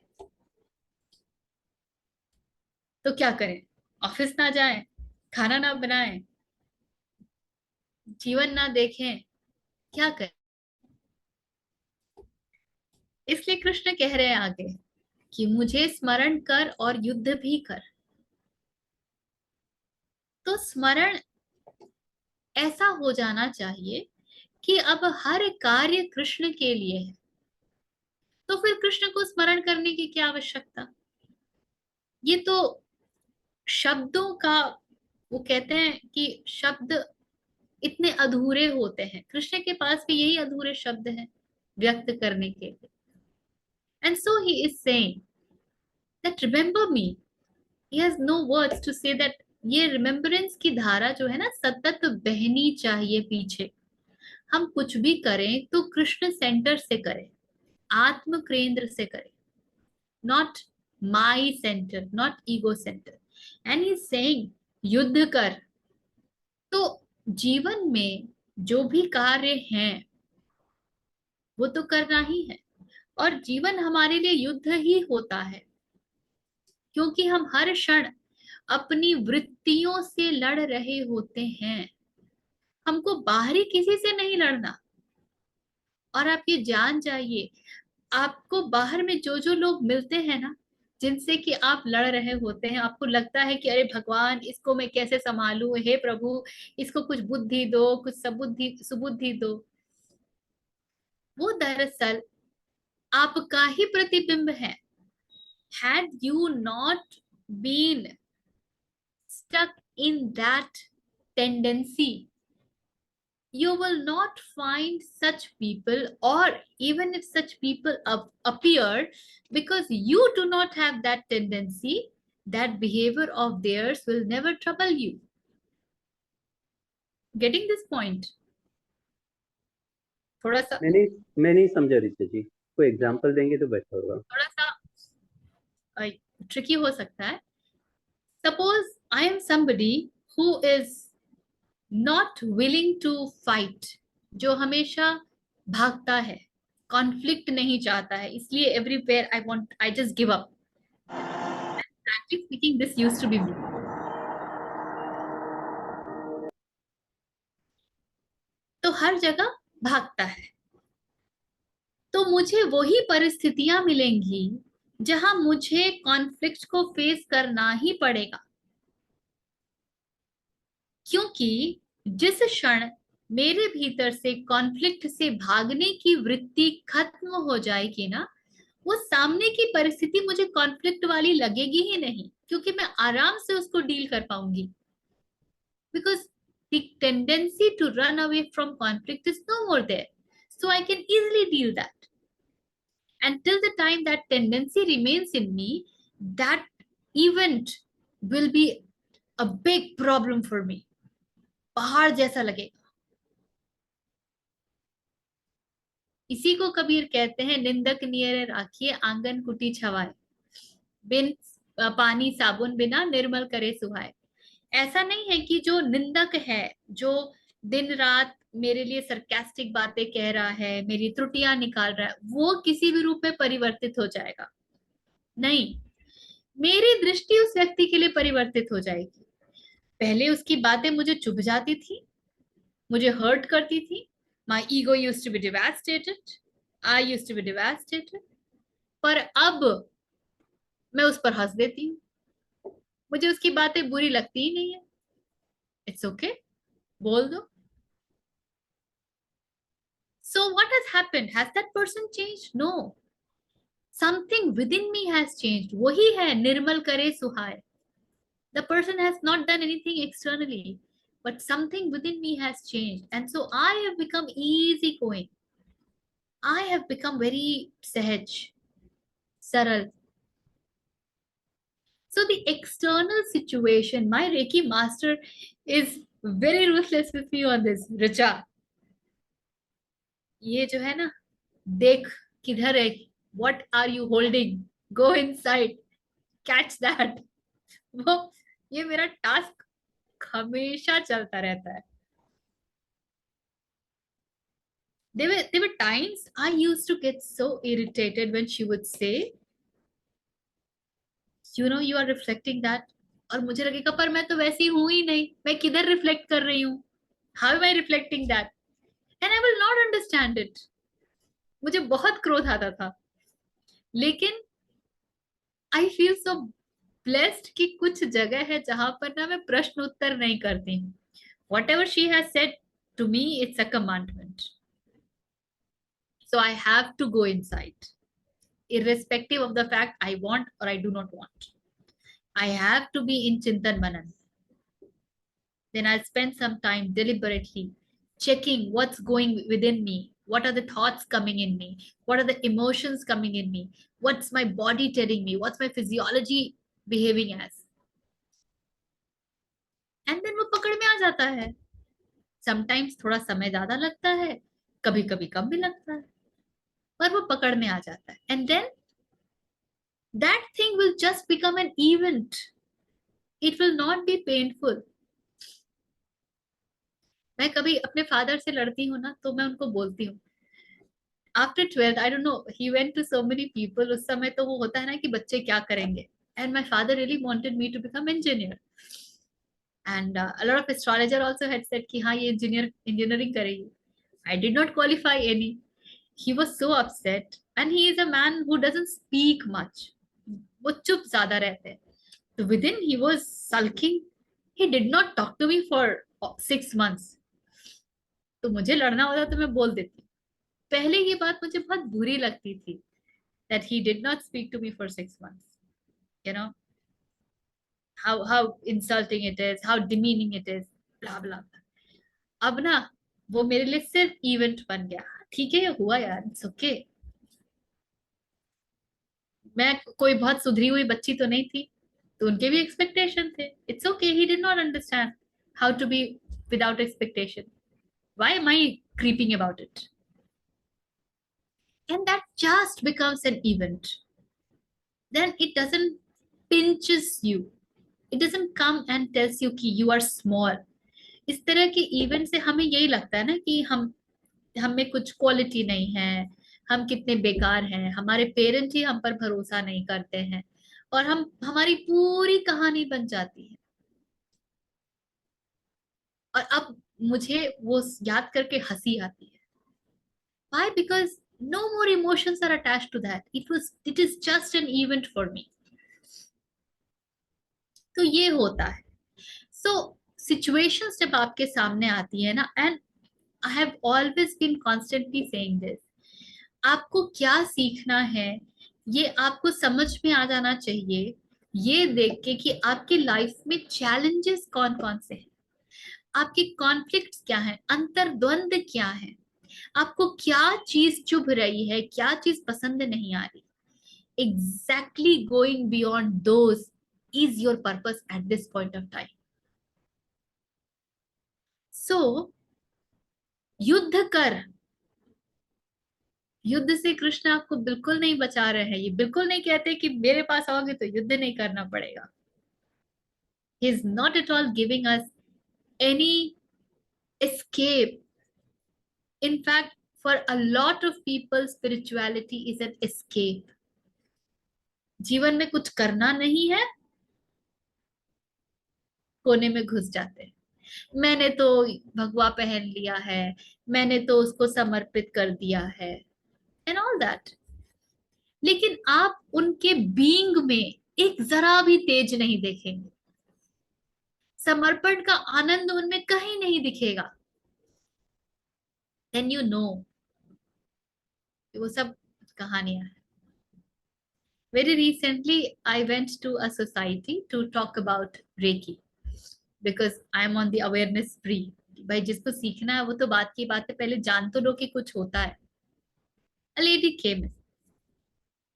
तो क्या करें, ऑफिस ना जाएं, खाना ना बनाएं, जीवन ना देखें, क्या करें। इसलिए कृष्ण कह रहे हैं आगे कि मुझे स्मरण कर और युद्ध भी कर। तो स्मरण ऐसा हो जाना चाहिए कि अब हर कार्य कृष्ण के लिए है, तो फिर कृष्ण को स्मरण करने की क्या आवश्यकता। ये तो शब्दों का, वो कहते हैं कि शब्द इतने अधूरे होते हैं, कृष्ण के पास भी यही अधूरे शब्द हैं व्यक्त करने के लिए। And so he is saying that remember me, he has no words to say that ये रिमेम्बरेंस की धारा जो है ना सतत बहनी चाहिए पीछे। हम कुछ भी करें तो कृष्ण सेंटर से करें, आत्म केंद्र से करें, not my centre, not ego centre. And he saying युद्ध कर। तो जीवन में जो भी कार्य हैं वो तो करना ही है, और जीवन हमारे लिए युद्ध ही होता है, क्योंकि हम हर क्षण अपनी वृत्तियों से लड़ रहे होते हैं। हमको बाहरी किसी से नहीं लड़ना। और आप ये जान जाइए, आपको बाहर में जो जो लोग मिलते हैं ना, जिनसे कि आप लड़ रहे होते हैं, आपको लगता है कि अरे भगवान इसको मैं कैसे संभालूं, हे प्रभु इसको कुछ बुद्धि दो, कुछ सबुद्धि सुबुद्धि दो, वो दरअसल आपका ही प्रतिबिंब है। Had you not been stuck in that tendency, you will not find such people, or even if such people appear, because you do not have that tendency, that behavior of theirs will never trouble you. Getting this point? थोड़ा सा मैं नहीं समझा ऋचा जी, कोई example देंगे तो better होगा। थोड़ा सा ट्रिकी हो सकता है। Suppose I am somebody who is not willing to fight, जो हमेशा भागता है, कॉन्फ्लिक्ट नहीं चाहता है, इसलिए everywhere I just give up. frankly speaking, this used to be me. तो हर जगह भागता है, तो मुझे वही परिस्थितियां मिलेंगी जहां मुझे कॉन्फ्लिक्ट को फेस करना ही पड़ेगा, क्योंकि जिस क्षण मेरे भीतर से कॉन्फ्लिक्ट से भागने की वृत्ति खत्म हो जाएगी ना, वो सामने की परिस्थिति मुझे कॉन्फ्लिक्ट वाली लगेगी ही नहीं, क्योंकि मैं आराम से उसको डील कर पाऊंगी। Because the tendency to run away from conflict is no more there, so I can easily deal that. And till the time that tendency remains in me, that event will be a big problem for me. पहाड़ जैसा लगेगा। इसी को कबीर कहते हैं, निंदक near राखिए आंगन कुटी छवाए, बिन पानी साबुन बिना निर्मल करे सुहाए। ऐसा नहीं है कि जो निंदक है, जो दिन रात मेरे लिए सरकास्टिक बातें कह रहा है, मेरी त्रुटियां निकाल रहा है, वो किसी भी रूप में परिवर्तित हो जाएगा। नहीं, मेरी दृष्टि उस व्यक्ति के लिए परिवर्तित हो जाएगी। पहले उसकी बातें मुझे चुभ जाती थी, मुझे हर्ट करती थी, my ego used to be devastated, I used to be devastated, पर अब मैं उस पर हंस देती हूँ, मुझे उसकी बातें बुरी लगती ही नहीं है। इट्स ओके, बोल दो। So what has happened? Has that person changed? No. Something within me has changed. वही है निर्मल करे सुहाए। The person has not done anything externally, but something within me has changed. And so I have become easygoing. I have become very sahaj, saral. So the external situation, my Reiki master is very ruthless with you on this Richa. ये जो है ना, देख किधर है, what are you holding, go inside, catch that. वो ये मेरा टास्क हमेशा चलता रहता है। There were times I used to get so irritated when she would say, you are reflecting that। और मुझे लगेगा पर मैं तो वैसी हूं ही नहीं, मैं किधर रिफ्लेक्ट कर रही हूँ, how am I reflecting that, and I will not understand it. मुझे बहुत क्रोध आता था, लेकिन आई फील सो ब्लेस्ड कि कुछ जगह है जहां पर ना मैं प्रश्न उत्तर नहीं करती हूँ। Whatever she has said to me, it's a commandment, so I have to go inside, irrespective of the fact I want or I do not want. I have to be in Chintan Manan. Then I'll spend some time deliberately checking what's going within me. What are the thoughts coming in me? What are the emotions coming in me? What's my body telling me? What's my physiology behaving as? And then वो पकड़ में आ जाता है। Sometimes थोड़ा समय ज्यादा लगता है, कभी कभी कम भी लगता है, पर वो पकड़ में आ जाता है। And then that thing will just become an event. It will not be painful. मैं कभी अपने फादर से लड़ती हूँ ना, तो मैं उनको बोलती हूँ, after 12th I don't know he went to so many people. उस समय तो वो होता है ना कि बच्चे क्या करेंगे, and my father really wanted me to become engineer, and a lot of astrologer also had said कि हाँ ये इंजीनियरिंग करेगी। I did not qualify any. He was so upset, and he is a man who doesn't speak much, वो चुप ज्यादा रहते हैं। तो within he was sulking, he did not talk to me for 6 months। तो मुझे लड़ना होता तो मैं बोल देती। पहले ये बात मुझे बहुत बुरी लगती थी, that he did not speak to me for 6 months, you know, how insulting it is, how demeaning it is, blah blah blah। अब ना वो मेरे लिए सिर्फ इवेंट बन गया। ठीक है, ये हुआ यार, इट्स ओके। मैं कोई बहुत सुधरी हुई बच्ची तो नहीं थी, तो उनके भी एक्सपेक्टेशन थे। It's okay, he did not understand how to be without expectation. Why am I creeping about it? And that just becomes an event. Then it doesn't pinches you, it doesn't come and tells you कि you are small। इस तरह के event से हमें यही लगता है ना कि हम में कुछ क्वालिटी नहीं है, हम कितने बेकार हैं, हमारे पेरेंट्स ही हम पर भरोसा नहीं करते हैं, और हमारी पूरी कहानी बन जाती है। और अब मुझे वो याद करके हंसी आती है। Why? Because no more emotions are attached to that. It is just an event for me। तो ये होता है। सो सिचुएशंस जब आपके सामने आती है ना, and I have always been constantly saying this, आपको क्या सीखना है ये आपको समझ में आ जाना चाहिए, ये देख के कि आपके लाइफ में चैलेंजेस कौन कौन से हैं, आपके कॉन्फ्लिक्ट्स क्या हैं, अंतर्द्वंद क्या है, आपको क्या चीज चुभ रही है, क्या चीज पसंद नहीं आ रही। Exactly going beyond those is your purpose at this point of time. So युद्ध कर। युद्ध से कृष्ण आपको बिल्कुल नहीं बचा रहे हैं। ये बिल्कुल नहीं कहते कि मेरे पास आओगे तो युद्ध नहीं करना पड़ेगा। He is not at all giving us any escape। In fact, for a lot of people, spirituality is an escape। जीवन में कुछ करना नहीं है, कोने में घुस जाते हैं। मैंने तो भगवा पहन लिया है, मैंने तो उसको समर्पित कर दिया है, एंड ऑल दैट। लेकिन आप उनके बीइंग में एक जरा भी तेज नहीं देखेंगे, समर्पण का आनंद उनमें कहीं नहीं दिखेगा। देन यू नो वो सब कहानियां हैं। Very recently I went to a society to talk about reiki, because I am on the awareness free. भाई जिसको सीखना है वो तो बात की बात है, पहले जान तो लो कि कुछ होता है। A lady came in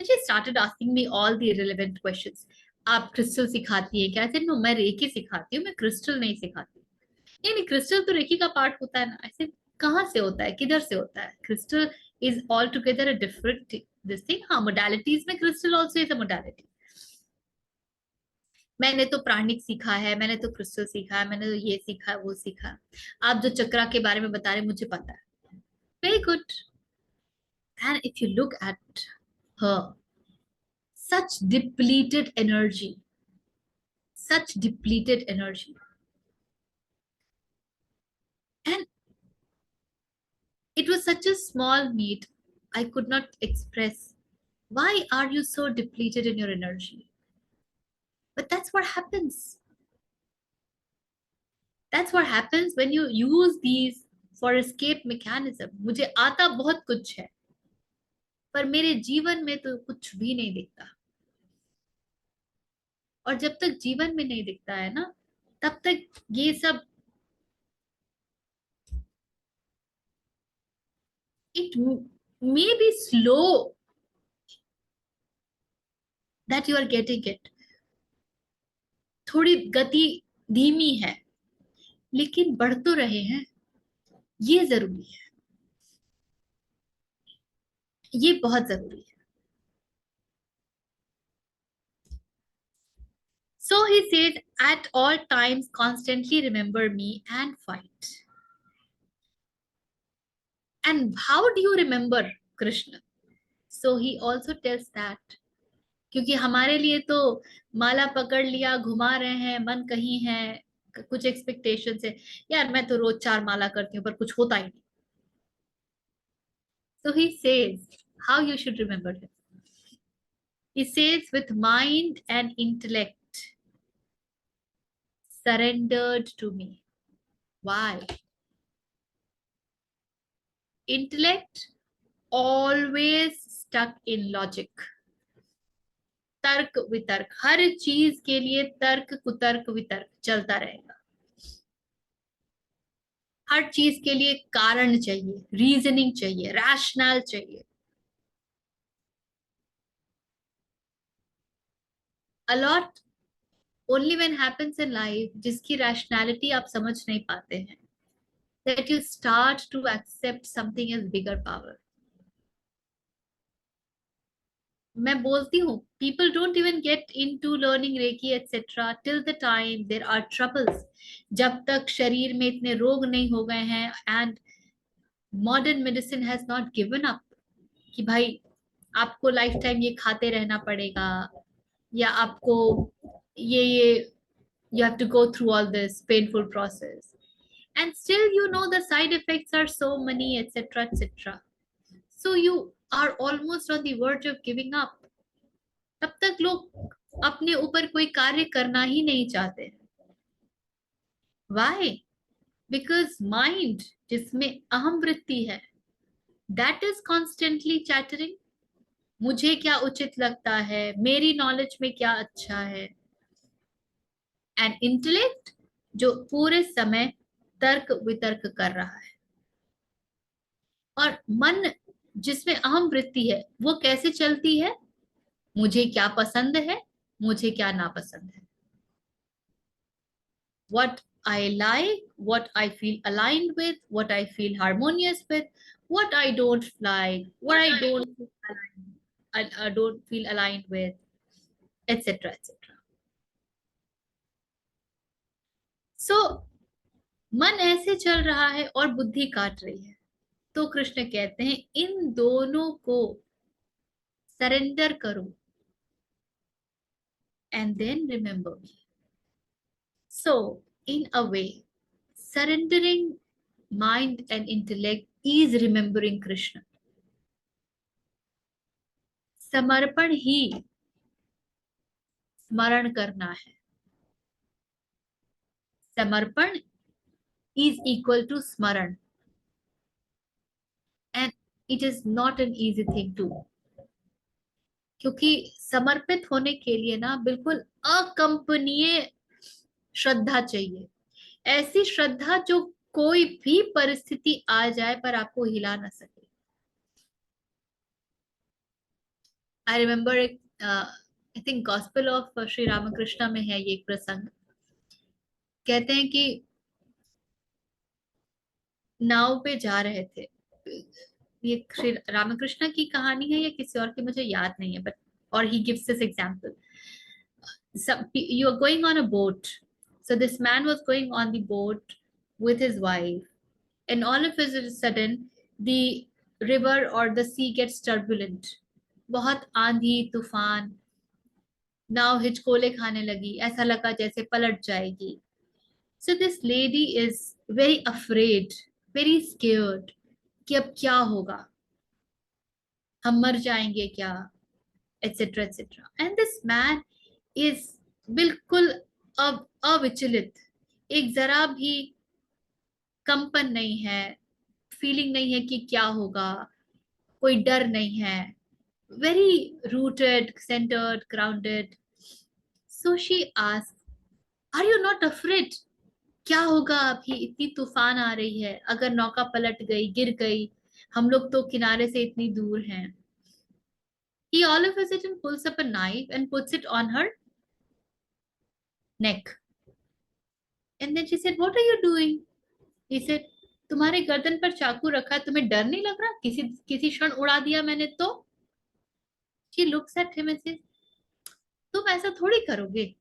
and she started asking me all the relevant questions। आप क्रिस्टल सिखाती है क्या? I said, no, मैं रेकी सिखाती हूँ, मैं क्रिस्टल नहीं सिखाती। नहीं, क्रिस्टल तो रेकी का पार्ट होता है ना, ऐसे कहाँ से होता है, किधर से होता है? Crystal is all together a different this thing. हाँ, मोडालिटीज में crystal also is a modality. मैंने तो प्राणिक सीखा है, मैंने तो क्रिस्टल सीखा है, मैंने तो ये सीखा है, वो सीखा है। आप जो चक्रा के बारे में बता रहे हैं, मुझे पता है। Very good. And if you look at her, such depleted energy, such depleted energy. And it was such a small meet. I could not express why are you so depleted in your energy. But that's what happens. That's what happens when you use these for escape mechanism. मुझे आता बहुत कुछ है, पर मेरे जीवन में तो कुछ भी नहीं दिखता। और जब तक जीवन में नहीं दिखता है ना, तब तक ये सब it may be slow that you are getting it, थोड़ी गति धीमी है, लेकिन बढ़ तो रहे हैं। ये जरूरी है, ये बहुत जरूरी है। So he said, at all times constantly remember me and fight. And how do you remember Krishna? So he also tells that, क्योंकि हमारे लिए तो माला पकड़ लिया, घुमा रहे हैं, मन कहीं है, कुछ एक्सपेक्टेशन है। यार मैं तो रोज 4 माला करती हूँ, पर कुछ होता ही नहीं। So he says how you should remember him. He says, with mind and intellect surrendered to me. Why? Intellect always stuck in logic. तर्क वितर्क, हर चीज के लिए तर्क कुतर्क वितर्क चलता रहेगा। हर चीज के लिए कारण चाहिए, रीजनिंग चाहिए, रैशनल चाहिए। A lot only when happens in life, जिसकी रैशनैलिटी आप समझ नहीं पाते हैं, that you start to accept something as bigger power. मैं बोलती हूँ, people don't even get into learning Reiki etc. till the time there are troubles. जब तक शरीर में इतने रोग नहीं हो गए हैं, and modern medicine has not given up कि भाई आपको लाइफ टाइम ये खाते रहना पड़ेगा, या आपको ये you have to go through all this painful process, and still you know the side effects are so many etc etc. So you are almost on the verge of giving up. तब तक लोग अपने ऊपर कोई कार्य करना ही नहीं चाहते। Why? Because mind, जिसमें अहम वृत्ति है, that is constantly chattering. मुझे क्या उचित लगता है, मेरी नॉलेज में क्या अच्छा है। एंड इंटेलेक्ट जो पूरे समय तर्क वितर्क कर रहा है। और मन जिसमें अहम वृत्ति है, वो कैसे चलती है? मुझे क्या पसंद है, मुझे क्या नापसंद है। What I like, what I feel aligned with, what I feel harmonious with, what I don't like, what I don't feel aligned, I don't feel aligned with, etc etc. So मन ऐसे चल रहा है और बुद्धि काट रही है। तो कृष्ण कहते हैं, इन दोनों को सरेंडर करो and then remember me. So in a way, surrendering mind and intellect is remembering Krishna. समर्पण ही स्मरण करना है। समर्पण is equal to स्मरण, and it is not an easy thing to, क्योंकि समर्पित होने के लिए ना बिल्कुल अकंपनीय श्रद्धा चाहिए। ऐसी श्रद्धा जो कोई भी परिस्थिति आ जाए पर आपको हिला ना सके। आई रिमेम्बर एक I think gospel of Shri Ramakrishna में है ये एक प्रसंग। कहते हैं कि नाव पे जा रहे थे। ये श्री रामकृष्ण की कहानी है या किसी और की मुझे याद नहीं है, बट और he gives this example. You are going on a boat. So this man was going on the boat with his wife, and all of a sudden the river or the sea gets turbulent. बहुत आंधी तूफान, नाव हिचकोले खाने लगी, ऐसा लगा जैसे पलट जाएगी. So this lady is very afraid, very scared कि अब क्या होगा, हम मर जाएंगे क्या, etc etc. And this man is बिल्कुल अविचलित, एक जरा भी कंपन नहीं है, फीलिंग नहीं है कि क्या होगा, कोई डर नहीं है, very rooted, centered, grounded. So she asked, are you not afraid? क्या होगा, अभी इतनी तूफान आ रही है, अगर नौका पलट गई, गिर गई, हम लोग तो किनारे से इतनी दूर हैं. He all of a sudden pulls up a knife and puts it on her neck. And then she said, what are you doing? He said, तुम्हारे गर्दन पर चाकू रखा है, तुम्हें डर नहीं लग रहा, किसी किसी क्षण उड़ा दिया मैंने तो. She looks at him and says, तुम ऐसा थोड़ी करोगे.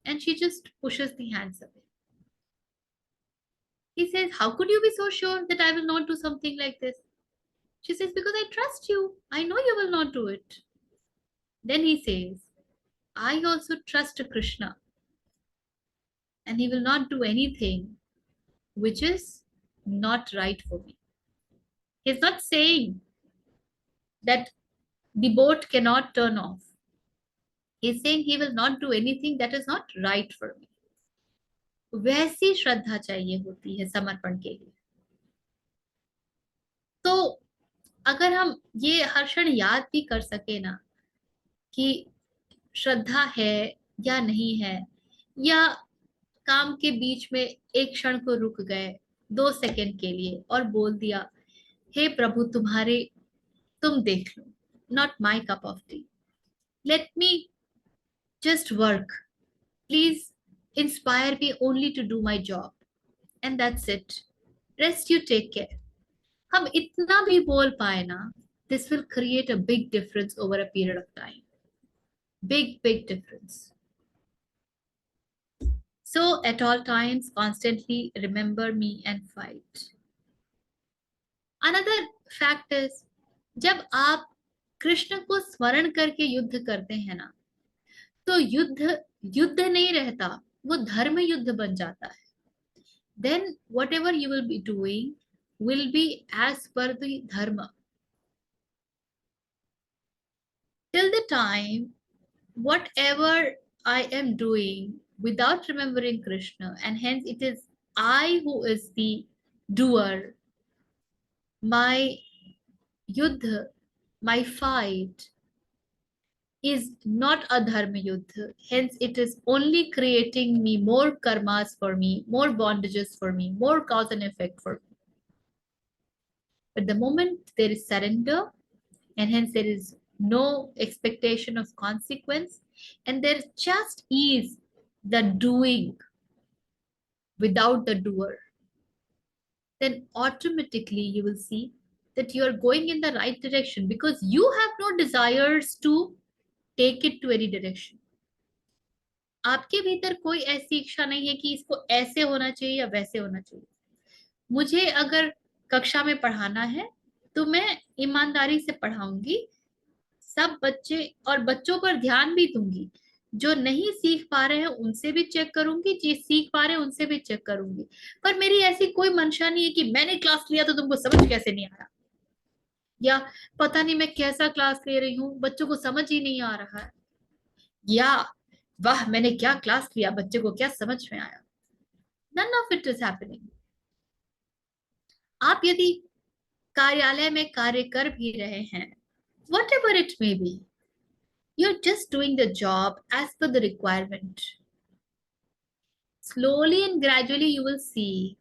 And she just pushes the hands away. He says, how could you be so sure that I will not do something like this? She says, because I trust you, I know you will not do it. Then he says, I also trust Krishna, and he will not do anything which is not right for me. He's not saying that the boat cannot turn off. He's saying he will not do anything that is not right for me. वैसी श्रद्धा चाहिए होती है समर्पण के लिए. तो अगर हम ये हर क्षण याद भी कर सके ना कि श्रद्धा है या नहीं है, या काम के बीच में एक क्षण को रुक गए 2 सेकंड के लिए और बोल दिया, हे प्रभु तुम देख लो, not my cup of tea, let me just work, please inspire me only to do my job, and that's it, rest you take care. हम इतना भी बोल पाए ना, this will create a big difference over a period of time. Big difference. So at all times constantly remember me and fight. Another fact is, जब आप कृष्ण को स्मरण करके युद्ध करते हैं ना, तो युद्ध युद्ध नहीं रहता, वो धर्म युद्ध बन जाता है. Then whatever you will be doing will be as per the dharma. Till the time whatever I am doing without remembering Krishna, and hence it is I who is the doer, my yuddha, my fight is not a dharma yuddha, hence it is only creating me more karmas for me, more bondages for me, more cause and effect for me. But the moment there is surrender, and hence there is no expectation of consequence, and there just is the doing without the doer, then automatically you will see that you are going in the right direction, because you have no desires to take it to any direction. आपके भीतर कोई ऐसी इच्छा नहीं है कि इसको ऐसे होना चाहिए या वैसे होना चाहिए. मुझे अगर कक्षा में पढ़ाना है तो मैं ईमानदारी से पढ़ाऊंगी, सब बच्चे और बच्चों पर ध्यान भी दूंगी, जो नहीं सीख पा रहे हैं उनसे भी चेक करूंगी, जो सीख पा रहे हैं उनसे भी चेक करूंगी. पर मेरी ऐसी कोई मंशा नहीं है कि मैंने क्लास लिया तो तुमको समझ कैसे नहीं आया, या पता नहीं मैं कैसा क्लास ले रही हूँ, बच्चों को समझ ही नहीं आ रहा है, या वाह मैंने क्या क्लास लिया, बच्चे को क्या समझ में आया. None of it is happening. आप यदि कार्यालय में कार्य कर भी रहे हैं, whatever it may be, you're just doing the job as per the requirement. Slowly and gradually you will see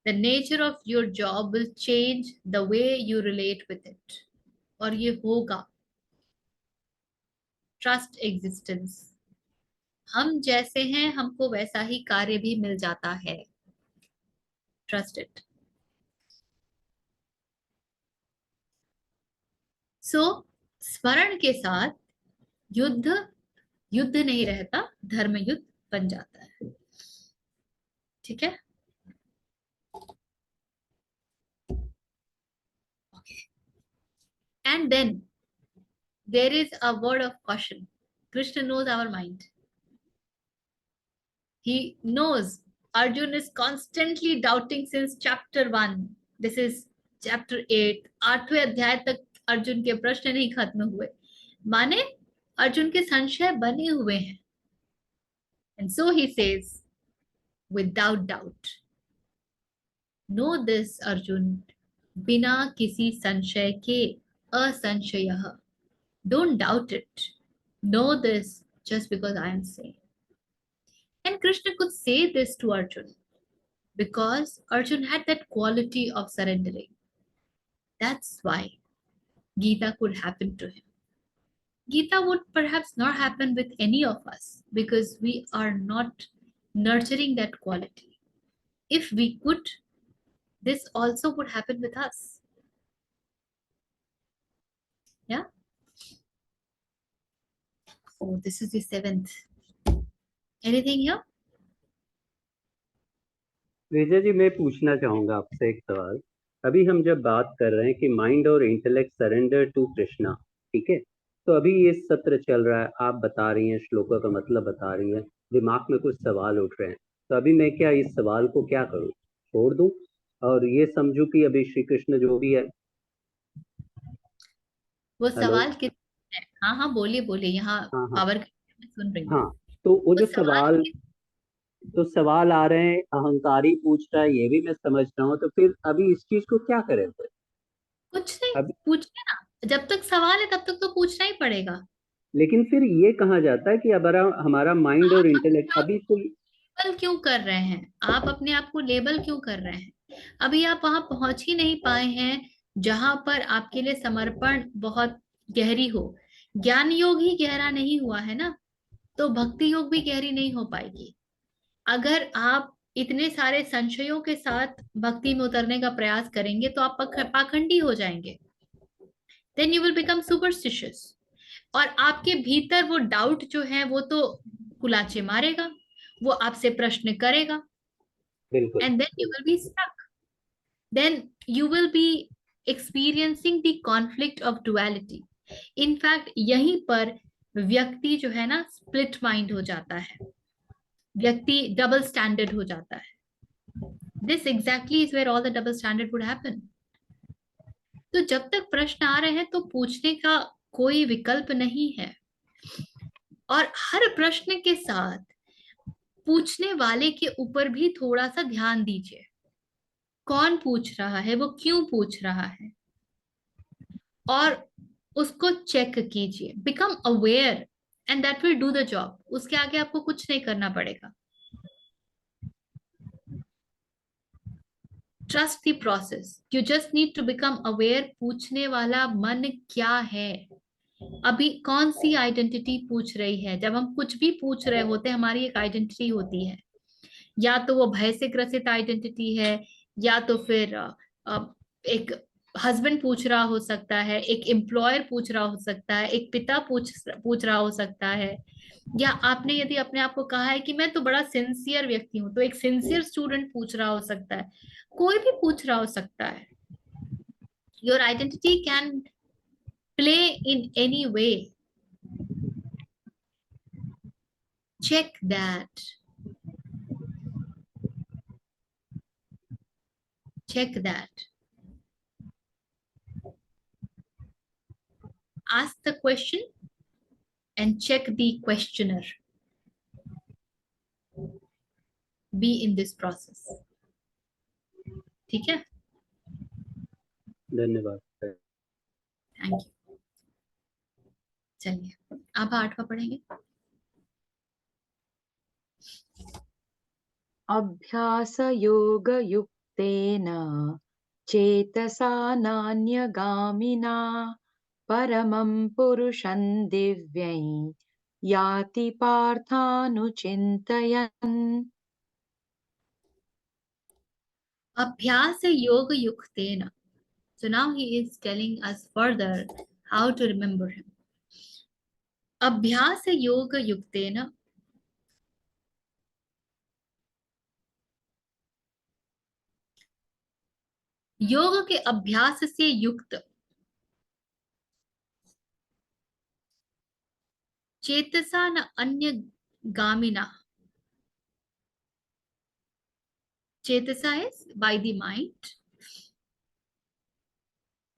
the nature of your job will change the way you relate with it. और ये होगा. Trust existence. हम जैसे हैं हमको वैसा ही कार्य भी मिल जाता है. Trust it. सो स्मरण के साथ युद्ध युद्ध नहीं रहता, धर्म युद्ध बन जाता है। ठीक है, and then there is a word of caution. Krishna knows our mind, he knows Arjun is constantly doubting since chapter 1. This is chapter 8. 8वें अध्याय तक अर्जुन के प्रश्न नहीं खत्म हुए, माने अर्जुन के संशय बने हुए हैं। And so he says without doubt, know this Arjun, बिना किसी संशय के, असंशयः, don't doubt it, know this just because I am saying. And Krishna could say this to Arjun because Arjun had that quality of surrendering. That's why Gita could happen to him. Gita would perhaps not happen with any of us because we are not nurturing that quality. If we could, this also would happen with us. Yeah? Oh, this is the 7th. Anything here? Vijay ji, मैं पूछना चाहूंगा आपसे एक सवाल। अभी हम जब बात कर रहे हैं कि माइंड और इंटेलेक्ट सरेंडर टू कृष्णा, ठीक है, तो अभी ये सत्र चल रहा है, आप बता रही हैं, श्लोकों का मतलब बता रही हैं, दिमाग में कुछ सवाल उठ रहे हैं, तो अभी मैं क्या इस सवाल को क्या करूं, छोड़ दूं और ये समझूं कि अभी श्री कृष्ण जो भी है। वो हेलो, सवाल कितना है? हाँ हाँ, बोलिए बोलिए, यहाँ हाँ हाँ पावर में सुन रही हूँ। हाँ, तो वो वो जो सवाल तो सवाल आ रहे हैं, अहंकारी पूछ रहा है, ये भी मैं समझ रहा हूँ, तो फिर अभी इस चीज को क्या करें फिर? कुछ नहीं, अब पूछिए ना, जब तक सवाल है तब तक तो पूछना ही पड़ेगा। लेकिन फिर ये कहा जाता है कि अब हमारा माइंड और आप इंटेलेक्ट अभी तो लेबल क्यों कर रहे हैं? आप अपने आप को लेबल क्यों कर रहे हैं? अभी आप वहां पहुंच ही नहीं पाए हैं जहां पर आपके लिए समर्पण बहुत गहरी हो। ज्ञान योग ही गहरा नहीं हुआ है ना, तो भक्ति योग भी गहरी नहीं हो पाएगी। अगर आप इतने सारे संशयों के साथ भक्ति में उतरने का प्रयास करेंगे तो आप पाखंडी हो जाएंगे। Then you will become superstitious, और आपके भीतर वो डाउट जो है वो तो कुलाचे मारेगा, वो आपसे प्रश्न करेगा, बिल्कुल and then you will be stuck. Then you will be experiencing the conflict of duality. In fact, यहीं पर व्यक्ति जो है ना स्प्लिट माइंड हो जाता है, व्यक्ति डबल स्टैंडर्ड हो जाता है। This exactly is where all the double standard would happen. तो जब तक प्रश्न आ रहे हैं तो पूछने का कोई विकल्प नहीं है, और हर प्रश्न के साथ पूछने वाले के ऊपर भी थोड़ा सा ध्यान दीजिए। कौन पूछ रहा है, वो क्यों पूछ रहा है, और उसको चेक कीजिए। Become aware and that will do the job. उसके आगे आपको कुछ नहीं करना पड़ेगा। Trust the process, you just need to become aware. पूछने वाला मन क्या है, अभी कौन सी आइडेंटिटी पूछ रही है। जब हम कुछ भी पूछ रहे होते हैं हमारी एक आइडेंटिटी होती है, या तो वो भय से ग्रसित आइडेंटिटी है, या तो फिर एक हस्बैंड पूछ रहा हो सकता है, एक एम्प्लॉयर पूछ रहा हो सकता है, एक पिता पूछ रहा हो सकता है, या आपने यदि अपने आप को कहा है कि मैं तो बड़ा सिंसियर व्यक्ति हूं, तो एक सिंसियर स्टूडेंट पूछ रहा हो सकता है, कोई भी पूछ रहा हो सकता है। Your identity can play in any way. Check that, check that. Ask the question and check the questioner. Be in this process. ठीक है, धन्यवाद। Thank you. चलिए आप 8वां पढ़ेंगे। अभ्यासयोगयुक्तेन चेतसा नान्यगामिना परमं पुरुषं दिव्यं याति पार्थानुचिन्तयन्। अभ्यास योग युक्तेन. So now he is telling us further how to remember him. अभ्यास योग युक्तेन, योग के अभ्यास से युक्त चेतसा न अन्य गामिना, चेतसा is by the mind,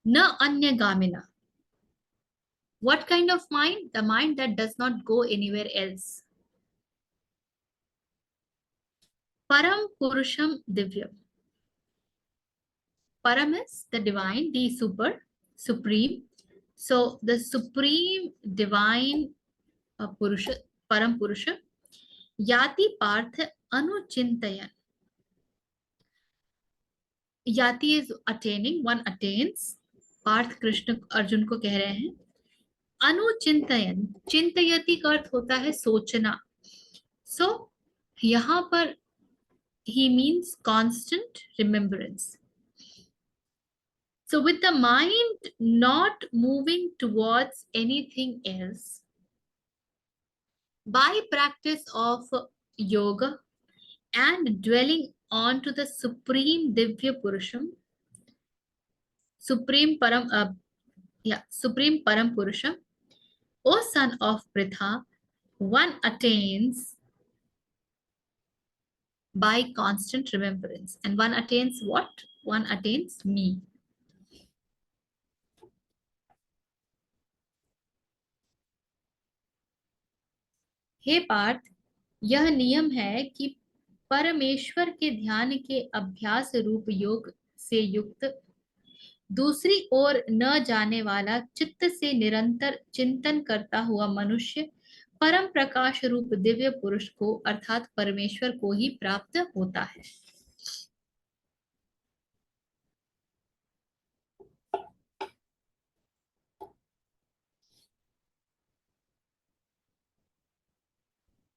न अन्य गामिना. What kind of mind? The mind that does not go anywhere else. Param Purusham Divyam. Param is the divine, the super, supreme. So the supreme divine Purusha, Param Purusha, Yati Partha Anuchintayan. Yati is attaining, one attains. Partha Krishna Arjun को कह रहे हैं. अनुचिंतयन, चिंतयति का अर्थ होता है सोचना. सो यहाँ पर he means constant remembrance. So with the mind not moving towards anything else, by practice of yoga and dwelling onto the supreme Divya Purusham, supreme Param Purusham, O son of Pritha, one attains by constant remembrance. And one attains what? One attains me. हे पार्थ, यह नियम है कि परमेश्वर के ध्यान के अभ्यास रूप योग से युक्त दूसरी ओर न जाने वाला चित्त से निरंतर चिंतन करता हुआ मनुष्य परम प्रकाश रूप दिव्य पुरुष को अर्थात परमेश्वर को ही प्राप्त होता है.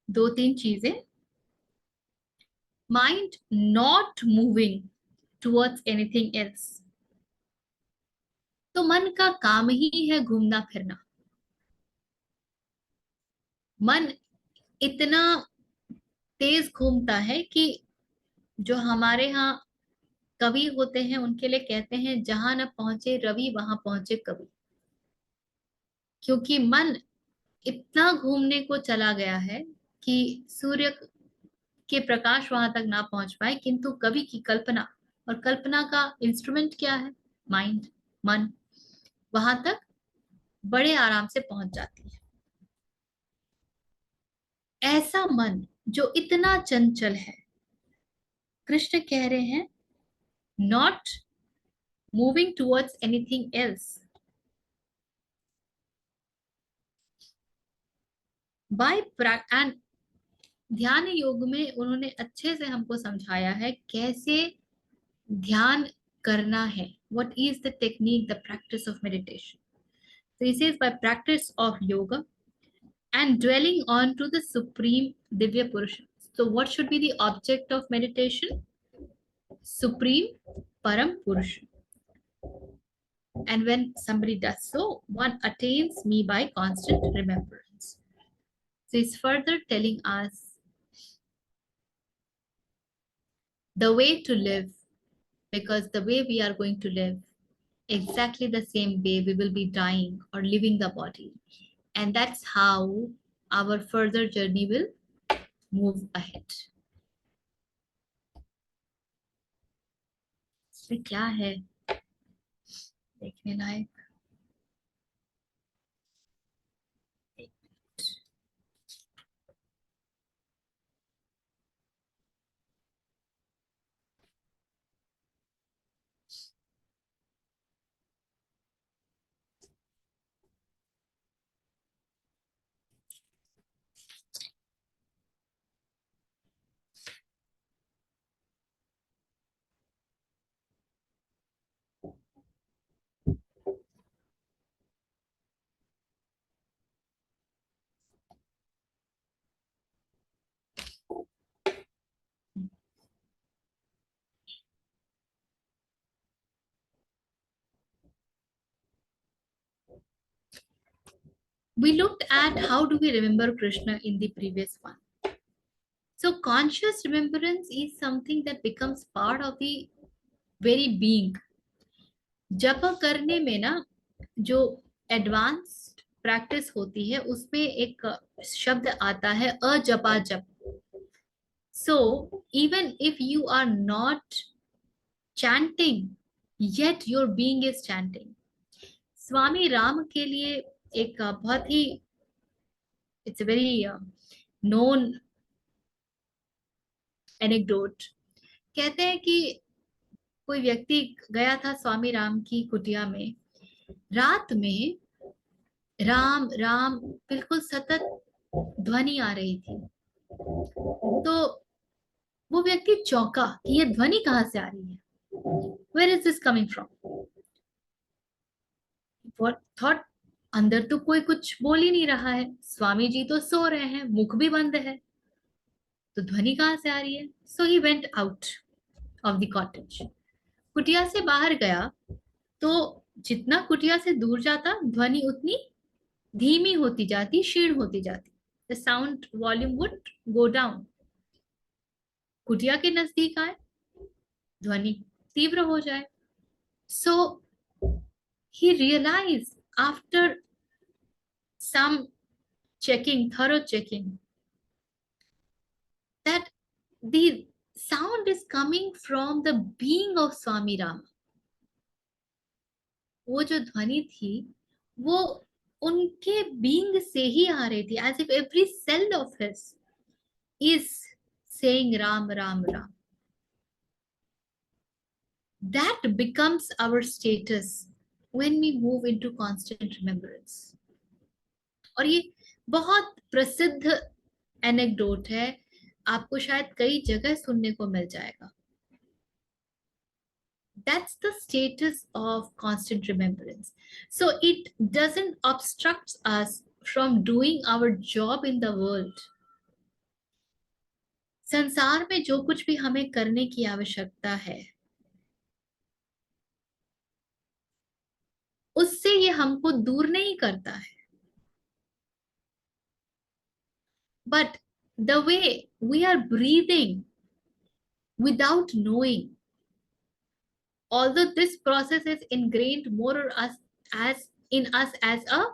दो तीन चीजें. Mind not moving towards anything else. तो मन का काम ही है घूमना फिरना. मन इतना तेज घूमता है कि जो हमारे यहाँ कवि होते हैं उनके लिए कहते हैं जहां न पहुंचे रवि वहां पहुंचे कवि. क्योंकि मन इतना घूमने को चला गया है कि सूर्य के प्रकाश वहां तक ना पहुंच पाए, किंतु कवि की कल्पना, और कल्पना का इंस्ट्रूमेंट क्या है? माइंड, मन, वहां तक बड़े आराम से पहुंच जाती है. ऐसा मन जो इतना चंचल है, कृष्ण कह रहे हैं not moving towards anything else, by and ध्यान योग में उन्होंने अच्छे से हमको समझाया है कैसे ध्यान करना है. What is the technique, the practice of meditation? So he says by practice of yoga and dwelling on to the supreme Divya Purusha. So what should be the object of meditation? Supreme Param Purusha. And when somebody does so, one attains me by constant remembrance. So he's further telling us the way to live, because the way we are going to live, exactly the same way we will be dying or leaving the body. And that's how our further journey will move ahead. इससे क्या है देखने लायक? We looked at how do we remember Krishna in the previous one. So conscious remembrance is something that becomes part of the very being. जप करने में ना जो advanced practice होती है उसमें एक शब्द आता है अजपा जप. So even if you are not chanting, yet your being is chanting. स्वामी राम के लिए एक बहुत ही it's a very known anecdote. कहते हैं कि कोई व्यक्ति गया था स्वामी राम की कुटिया में. रात में राम राम बिल्कुल सतत ध्वनि आ रही थी. तो वो व्यक्ति चौंका कि ये ध्वनि कहाँ से आ रही है. Where is this coming from? What thought? अंदर तो कोई कुछ बोल ही नहीं रहा है, स्वामी जी तो सो रहे हैं, मुख भी बंद है, तो ध्वनि कहाँ से आ रही है. So he went out of the cottage. कुटिया से बाहर गया तो जितना कुटिया से दूर जाता ध्वनि उतनी धीमी होती जाती, क्षीण होती जाती. The sound volume would go down. कुटिया के नजदीक आए, ध्वनि तीव्र हो जाए. So he realized after some checking, thorough checking, that the sound is coming from the being of Swami Rama. वो जो ध्वनि थी वो उनके बीइंग से ही आ रही थी, as if every cell of his is saying Ram Ram Ram. That becomes our status when we move into constant remembrance. और ये बहुत प्रसिद्ध एनेक्डोट है, आपको शायद कई जगह सुनने को मिल जाएगा. That's the status of constant remembrance. So it doesn't obstruct us from doing our job in the world. संसार में जो कुछ भी हमें करने की आवश्यकता है उससे ये हमको दूर नहीं करता है. But the way we are breathing without knowing, although this process is ingrained more or as in us as a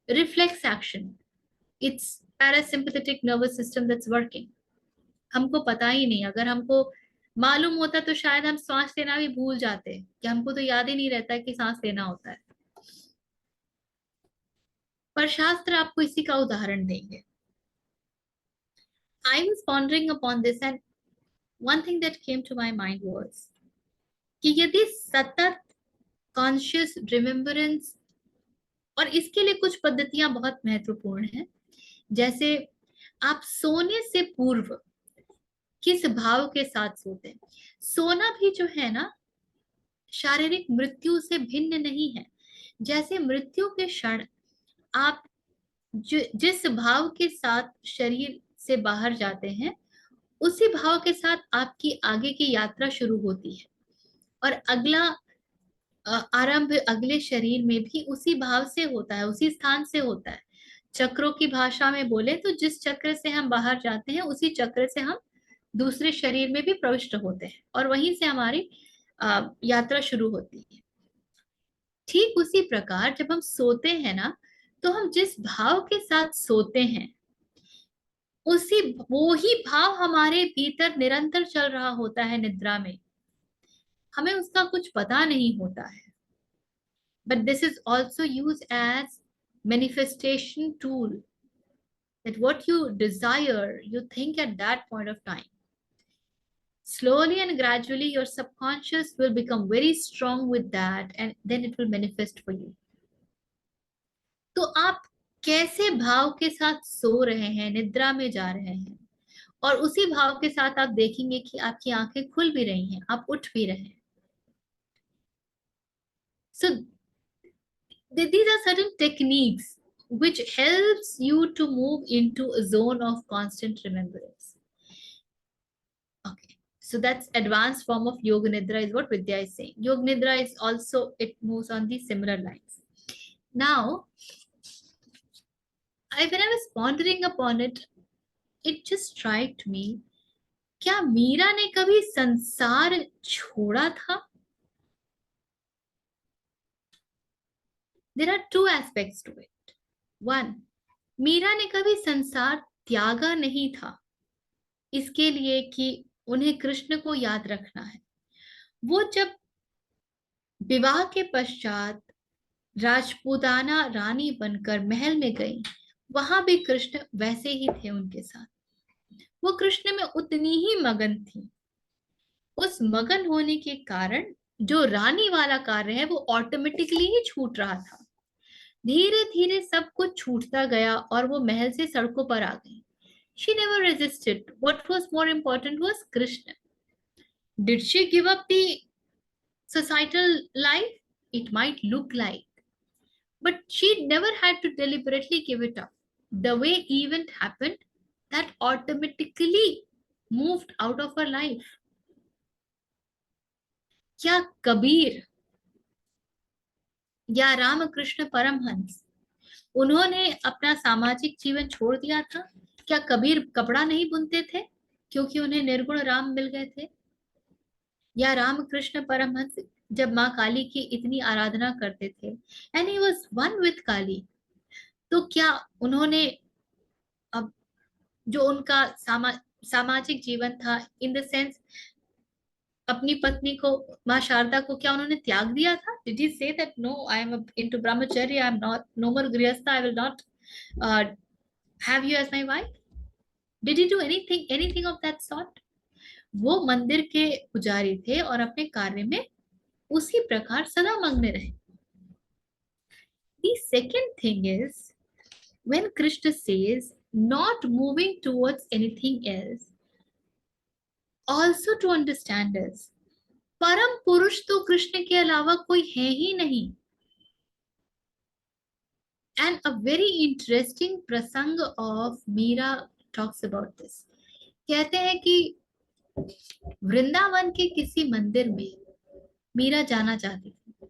reflex action, it's parasympathetic nervous system that's working. हमको पता ही नहीं, अगर हमको मालूम होता तो शायद हम सांस लेना भी भूल जाते, कि हमको तो याद ही नहीं रहता कि सांस लेना होता है. पर शास्त्र आपको इसी का उदाहरण देंगे. I was pondering upon this and one thing that came to my mind was कि यदि सतत कॉन्शियस रिमेम्बरेंस, और इसके लिए कुछ पद्धतियां बहुत महत्वपूर्ण हैं. जैसे आप सोने से पूर्व किस भाव के साथ सोते हैं. सोना भी जो है ना शारीरिक मृत्यु से भिन्न नहीं है. जैसे मृत्यु के क्षण आप जिस भाव के साथ शरीर से बाहर जाते हैं उसी भाव के साथ आपकी आगे की यात्रा शुरू होती है, और अगला आरंभ अगले शरीर में भी उसी भाव से होता है, उसी स्थान से होता है. चक्रों की भाषा में बोले तो जिस चक्र से हम बाहर जाते हैं उसी चक्र से हम दूसरे शरीर में भी प्रविष्ट होते हैं और वहीं से हमारी यात्रा शुरू होती है. ठीक उसी प्रकार जब हम सोते हैं ना तो हम जिस भाव के साथ सोते हैं उसी वो ही भाव हमारे भीतर निरंतर चल रहा होता है निद्रा में. हमें उसका कुछ पता नहीं होता है. But this is also used as manifestation tool, that what you desire you think at that point of time. Slowly and gradually your subconscious will become very strong with that and then it will manifest for you. तो आप कैसे भाव के साथ सो रहे हैं, निद्रा में जा रहे हैं, और उसी भाव के साथ आप देखेंगे कि आपकी आंखें खुल भी रही हैं, आप उठ भी रहे हैं. So these are certain techniques which helps you to move into a zone of constant remembrance. Okay, so that's advanced form of Yoga Nidra is what Vidya is saying. Yoga Nidra is also, it moves on the similar lines. Now, when I was pondering upon it, it just struck me, क्या मीरा ने कभी संसार छोड़ा था? There are two aspects to it. One, Meera ने कभी संसार त्यागा नहीं था इसके लिए कि उन्हें कृष्ण को याद रखना है। वो जब विवाह के पश्चात राजपूताना रानी बनकर महल में गई, वहां भी कृष्ण वैसे ही थे उनके साथ। वो कृष्ण में उतनी ही मगन थी। उस मगन होने के कारण जो रानी वाला कार्य है वो ऑटोमेटिकली ही छूट रहा था। धीरे धीरे सब कुछ छूटता गया और वो महल से सड़कों पर आ गई। She never resisted. What was more important was Krishna. Did she give up the societal life? It might look like, but she never had to deliberately give it up. The way event happened, that automatically moved out of her life. क्या कबीर या रामकृष्ण परमहंस उन्होंने अपना सामाजिक जीवन छोड़ दिया था? क्या कबीर कपड़ा नहीं बुनते थे क्योंकि उन्हें निर्गुण राम मिल गए थे? या रामकृष्ण परमहंस जब माँ काली की इतनी आराधना करते थे and he was one with Kali, तो क्या उन्होंने अब जो उनका सामाजिक जीवन था, इन द सेंस अपनी पत्नी को, माँ शारदा को, क्या उन्होंने त्याग दिया था? Did he say that no, I am into brahmacharya, I am not, no more grihastha, I will not have you as my wife? Did he do anything of that sort? वो मंदिर के पुजारी थे और अपने कार्य में उसी प्रकार सदा मग्न रहे। The second thing is, when Krishna says not moving towards anything else, also to understand is परम पुरुष तो कृष्ण के अलावा कोई है ही नहीं। And a very interesting prasang of Meera talks about this. कहते हैं कि वृंदावन के किसी मंदिर में मीरा जाना चाहती थी।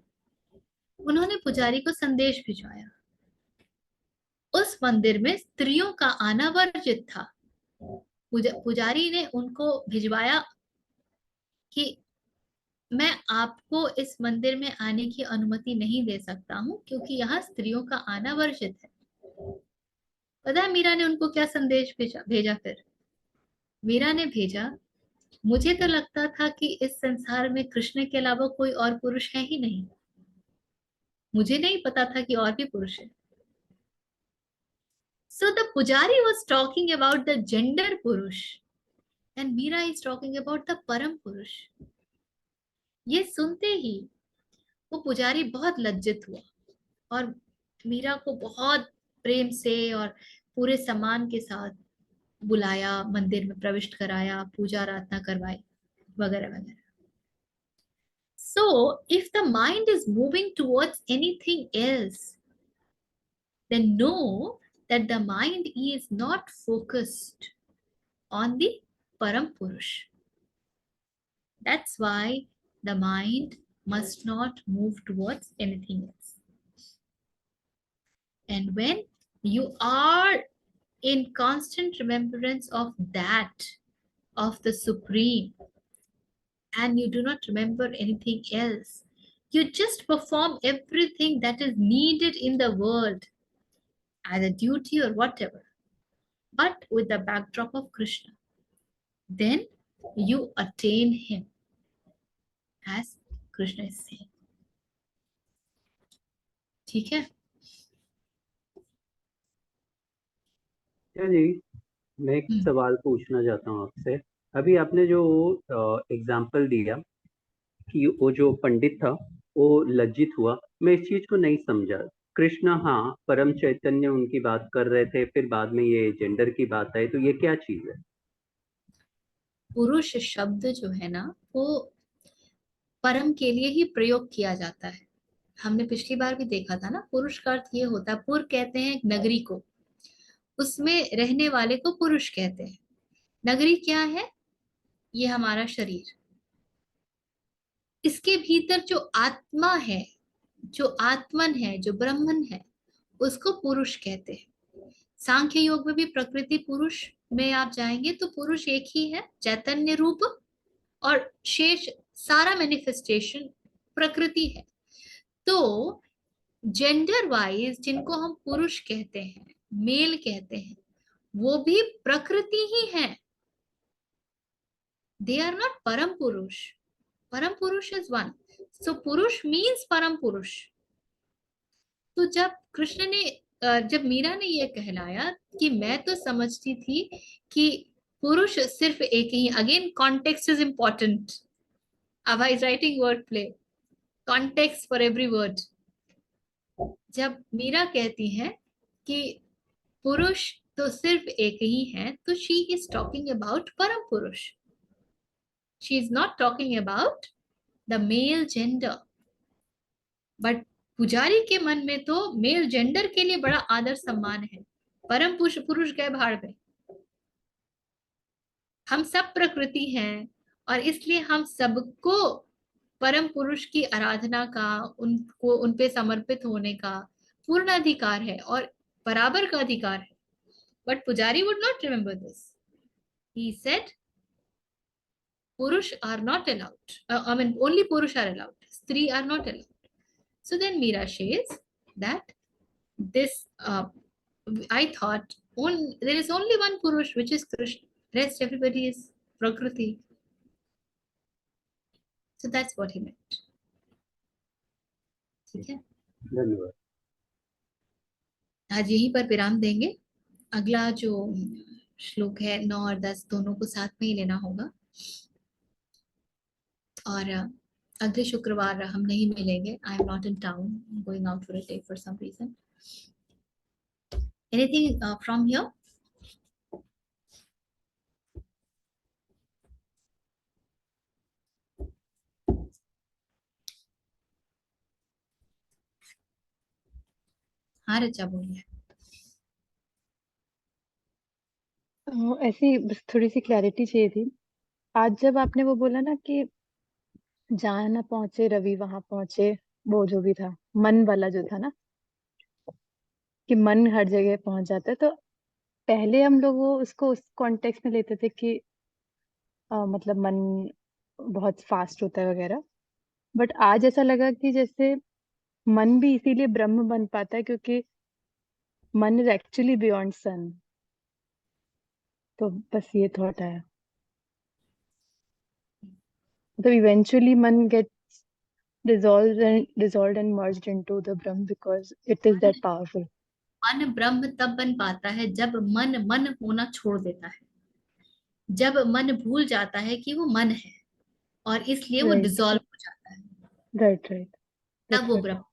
उन्होंने पुजारी को संदेश भिजवाया। उस मंदिर में स्त्रियों का आना वर्जित था। पुजारी ने उनको भिजवाया कि मैं आपको इस मंदिर में आने की अनुमति नहीं दे सकता हूं क्योंकि यहाँ स्त्रियों का आना वर्जित है। पता है मीरा ने उनको क्या संदेश भेजा? फिर मीरा ने भेजा, मुझे तो लगता था कि इस संसार में कृष्ण के अलावा कोई और पुरुष है ही नहीं। मुझे नहीं पता था कि और भी पुरुष है। So the pujari was talking about the gender purush and Meera is talking about the param purush. ये सुनते ही वो पुजारी बहुत लज्जित हुआ और मीरा को बहुत प्रेम से और पूरे सम्मान के साथ बुलाया, मंदिर में प्रविष्ट कराया, पूजा आराधना करवाई वगैरह वगैरह। So if the mind is moving towards anything else, then know that the mind is not focused on the Param Purush. That's why the mind must not move towards anything else. And when you are in constant remembrance of that, of the Supreme, and you do not remember anything else, you just perform everything that is needed in the world as a duty or whatever, but with the backdrop of Krishna. Then you attain him, as Krishna is saying. ठीक है? क्या जी, मैं एक सवाल पूछना चाहता हूँ आपसे। अभी आपने जो एग्जाम्पल दिया कि वो जो पंडित था वो लज्जित हुआ, मैं इस चीज को नहीं समझा। कृष्ण हाँ परम चैतन्य उनकी बात कर रहे थे, फिर बाद में ये जेंडर की बात आई, तो ये क्या चीज है? पुरुष शब्द जो है ना वो परम के लिए ही प्रयोग किया जाता है। हमने पिछली बार भी देखा था ना, पुरुष का अर्थ ये होता है, पुर कहते हैं नगरी को, उसमें रहने वाले को पुरुष कहते हैं। नगरी क्या है? ये हमारा शरीर। इसके भीतर जो आत्मा है, जो आत्मन है, जो ब्रह्मन है, उसको पुरुष कहते हैं। सांख्य योग में भी प्रकृति पुरुष में आप जाएंगे तो पुरुष एक ही है, चैतन्य रूप, और शेष सारा मैनिफेस्टेशन प्रकृति है। तो जेंडर वाइज जिनको हम पुरुष कहते हैं, मेल कहते हैं, वो भी प्रकृति ही है। दे आर नॉट परम पुरुष। परम पुरुष इज वन, सो पुरुष मीन्स परम पुरुष। तो जब कृष्ण ने जब मीरा ने यह कहलाया कि मैं तो समझती थी कि पुरुष सिर्फ एक ही, अगेन कॉन्टेक्स्ट इज इंपॉर्टेंट। अब आई writing word play, context for every word. जब मीरा कहती है कि पुरुष तो सिर्फ एक ही है, तो शी इज टॉकिंग अबाउट परम पुरुष। She is not talking about the male gender. But पुजारी के मन में तो मेल जेंडर के लिए बड़ा आदर सम्मान है। परम पुरुष पुरुष गए भाड़ में। हम सब प्रकृति हैं और इसलिए हम सबको परम पुरुष की आराधना का, उनको उन पे समर्पित होने का पूर्ण अधिकार है और बराबर का अधिकार है। बट पुजारी would not remember this. He said पुरुष are not allowed, I mean only पुरुष आर अलाउड, स्त्री are not allowed. So then Meera says that this, I thought there is only one Purush, which is Krishna. Rest everybody is Prakriti. So that's what he meant. ठीक है, धन्यवाद। आज यहीं पर विराम देंगे। अगला जो श्लोक है 9 और 10 दोनों को साथ में ही लेना होगा, और अगले शुक्रवार हम नहीं मिलेंगे। I am not in town, going out for a day for some reason. Anything from here? हाँ रचा बोलिए। ऐसी बस थोड़ी सी क्लैरिटी चाहिए थी। आज जब आपने वो बोला ना कि जहाँ ना पहुंचे रवि वहां पहुंचे, वो जो भी था मन वाला जो था ना, कि मन हर जगह पहुंच जाता है, तो पहले हम लोग वो उसको उस कॉन्टेक्स्ट में लेते थे कि मतलब मन बहुत फास्ट होता है वगैरह। बट आज ऐसा लगा कि जैसे मन भी इसीलिए ब्रह्म बन पाता है क्योंकि मन इज एक्चुअली बियॉन्ड सन। तो बस ये थॉट आया, मतलब इवेंचुअली मन gate dissolved and merged into the Brahm because it is that powerful. मन ब्रह्म तब बन पाता है जब मन मन होना छोड़ देता है, जब मन भूल जाता है कि वो मन है और इसलिए वो Right, डिसॉल्व हो जाता है, right. तब That's वो what. ब्रह्म।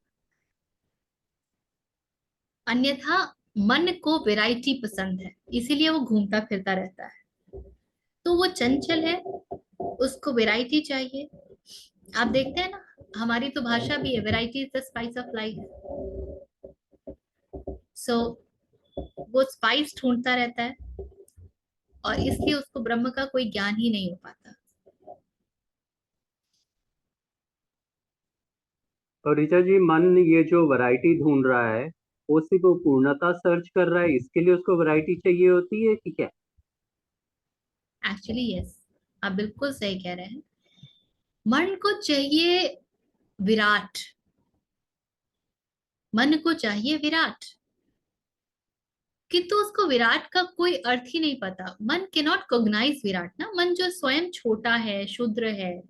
अन्यथा मन को वैरायटी पसंद है, इसीलिए वो घूमता फिरता रहता है। तो वो चंचल है, उसको वैरायटी चाहिए। आप देखते हैं ना, हमारी तो भाषा भी है, variety is the spice of life. So वो स्पाइस ढूंढता रहता है और इसलिए उसको ब्रह्म का कोई ज्ञान ही नहीं हो पाता। और ऋचा जी, मन ये जो वैरायटी ढूंढ रहा है वो सिर्फ वो पूर्णता सर्च कर रहा है, इसके लिए उसको वैरायटी चाहिए होती है कि क्या? एक्चुअली यस, आप बिल्कुल सही कह रहे हैं। मन को चाहिए विराट, मन को चाहिए विराट, किंतु उसको विराट का कोई अर्थ ही नहीं पता। मन कैन नॉट कॉग्नाइज विराट ना। मन जो स्वयं छोटा है, शुद्र है,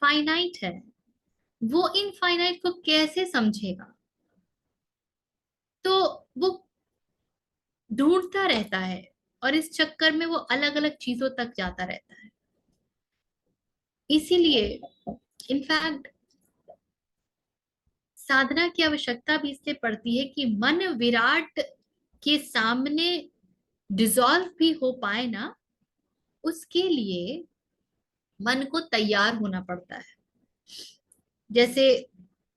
फाइनाइट है, वो इनफाइनाइट को कैसे समझेगा? तो वो ढूंढता रहता है और इस चक्कर में वो अलग अलग चीजों तक जाता रहता है। इसीलिए इनफैक्ट साधना की आवश्यकता भी इसलिए पड़ती है कि मन विराट के सामने डिसॉल्व भी हो पाए ना, उसके लिए मन को तैयार होना पड़ता है। जैसे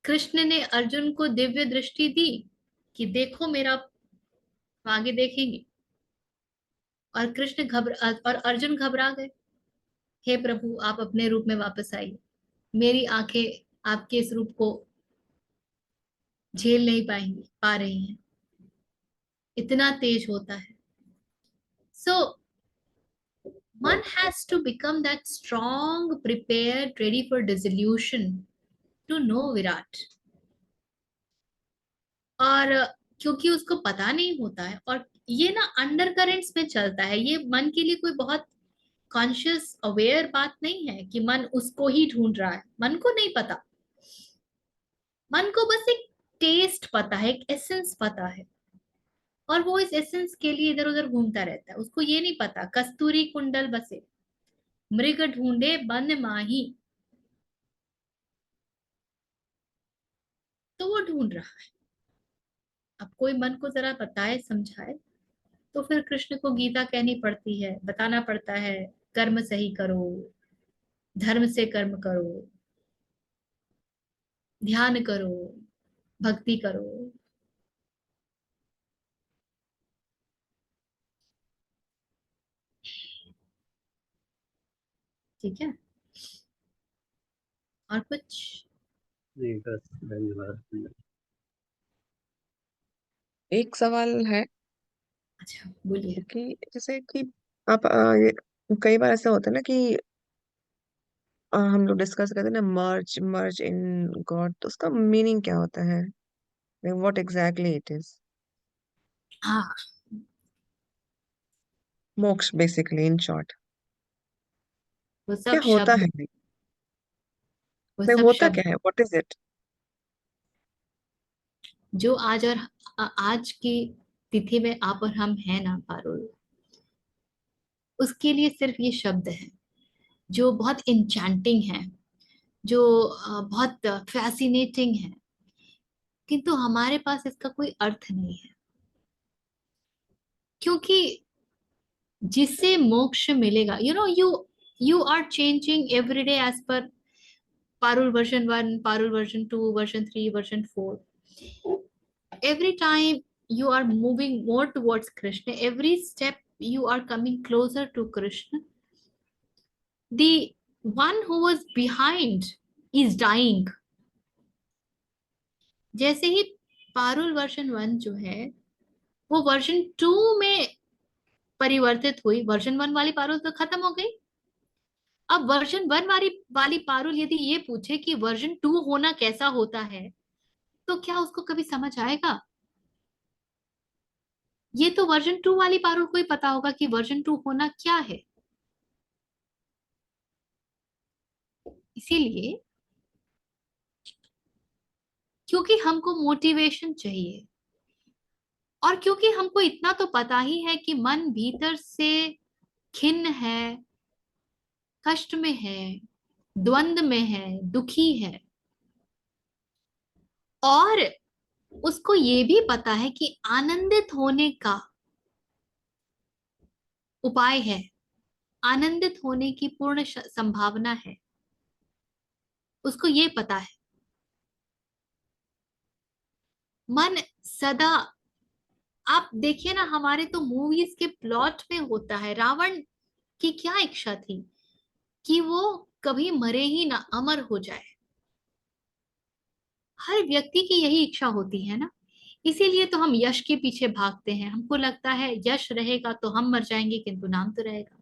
कृष्ण ने अर्जुन को दिव्य दृष्टि दी कि देखो मेरा, आगे देखेंगे, और कृष्ण और अर्जुन घबरा गए। हे प्रभु, आप अपने रूप में वापस आइए, मेरी आंखें आपके इस रूप को झेल नहीं पाएंगी, पा रही हैं। इतना तेज होता है. So one has to become that strong, prepared, ready for dissolution to know Virat. और क्योंकि उसको पता नहीं होता है, और ये ना अंडर करेंट्स में चलता है, ये मन के लिए कोई बहुत कॉन्शियस अवेयर बात नहीं है कि मन उसको ही ढूंढ रहा है. मन को नहीं पता. मन को बस एक टेस्ट पता है, एक एसेंस पता है, और वो इस एसेंस के लिए इधर उधर घूमता रहता है. उसको ये नहीं पता कस्तूरी कुंडल बसे, मृग ढूंढे बन माही. तो वो ढूंढ रहा है. अब कोई मन को जरा बताए समझाए, तो फिर कृष्ण को गीता कहनी पड़ती है, बताना पड़ता है, कर्म सही करो, धर्म से कर्म करो, ध्यान करो, भक्ति करो. ठीक है. और कुछ? नहीं, बस धन्यवाद. एक सवाल है अच्छा बोलिए. कि जैसे कि आप कई बार ऐसा होता है ना कि हम लोग डिस्कस करते हैं ना, मर्ज मर्ज इन गॉड, तो उसका मीनिंग क्या होता है? What exactly it is? हाँ, मोक्ष बेसिकली, इन शॉर्ट, वो क्या सब होता शब्द, है? वो नहीं, सब होता शब्द क्या है? What is it? जो आज और आज की तिथि में आप और हम हैं ना पारुल, उसके लिए सिर्फ ये शब्द है जो बहुत इंचैंटिंग है, जो बहुत फैसिनेटिंग है, किंतु हमारे पास इसका कोई अर्थ नहीं है. क्योंकि जिससे मोक्ष मिलेगा, you are changing every day as per Parul version 1, Parul version 2, version 3, version 4. Every time you are moving more towards Krishna, every step you are coming closer to Krishna. The one who was behind is dying. जैसे ही Parul version 1 जो है वो version 2 में परिवर्तित हुई, version 1 वाली पारुल तो खत्म हो गई. अब वर्जन 1 वाली पारुल यदि ये पूछे कि वर्जन 2 होना कैसा होता है, तो क्या उसको कभी समझ आएगा? ये तो वर्जन 2 वाली पारुल को ही पता होगा कि वर्जन 2 होना क्या है. इसीलिए क्योंकि हमको मोटिवेशन चाहिए, और क्योंकि हमको इतना तो पता ही है कि मन भीतर से खिन्न है, कष्ट में है, द्वंद में है, दुखी है, और उसको ये भी पता है कि आनंदित होने का उपाय है, आनंदित होने की पूर्ण संभावना है, उसको ये पता है. मन सदा, आप देखिए ना, हमारे तो मूवीज के प्लॉट में होता है, रावण की क्या इच्छा थी कि वो कभी मरे ही ना, अमर हो जाए. हर व्यक्ति की यही इच्छा होती है ना. इसीलिए तो हम यश के पीछे भागते हैं. हमको लगता है यश रहेगा तो हम मर जाएंगे किंतु नाम तो रहेगा.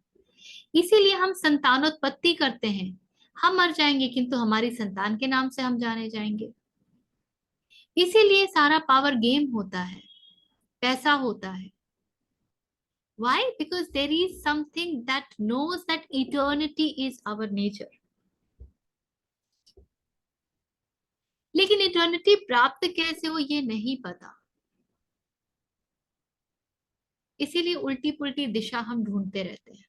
इसीलिए हम संतानोत्पत्ति करते हैं. हम मर जाएंगे किंतु हमारी संतान के नाम से हम जाने जाएंगे. इसीलिए सारा पावर गेम होता है, पैसा होता है. Why? Because there is something that knows that eternity is our nature. लेकिन इटर्निटी प्राप्त कैसे हो ये नहीं पता. इसीलिए उल्टी पुल्टी दिशा हम ढूंढते रहते हैं.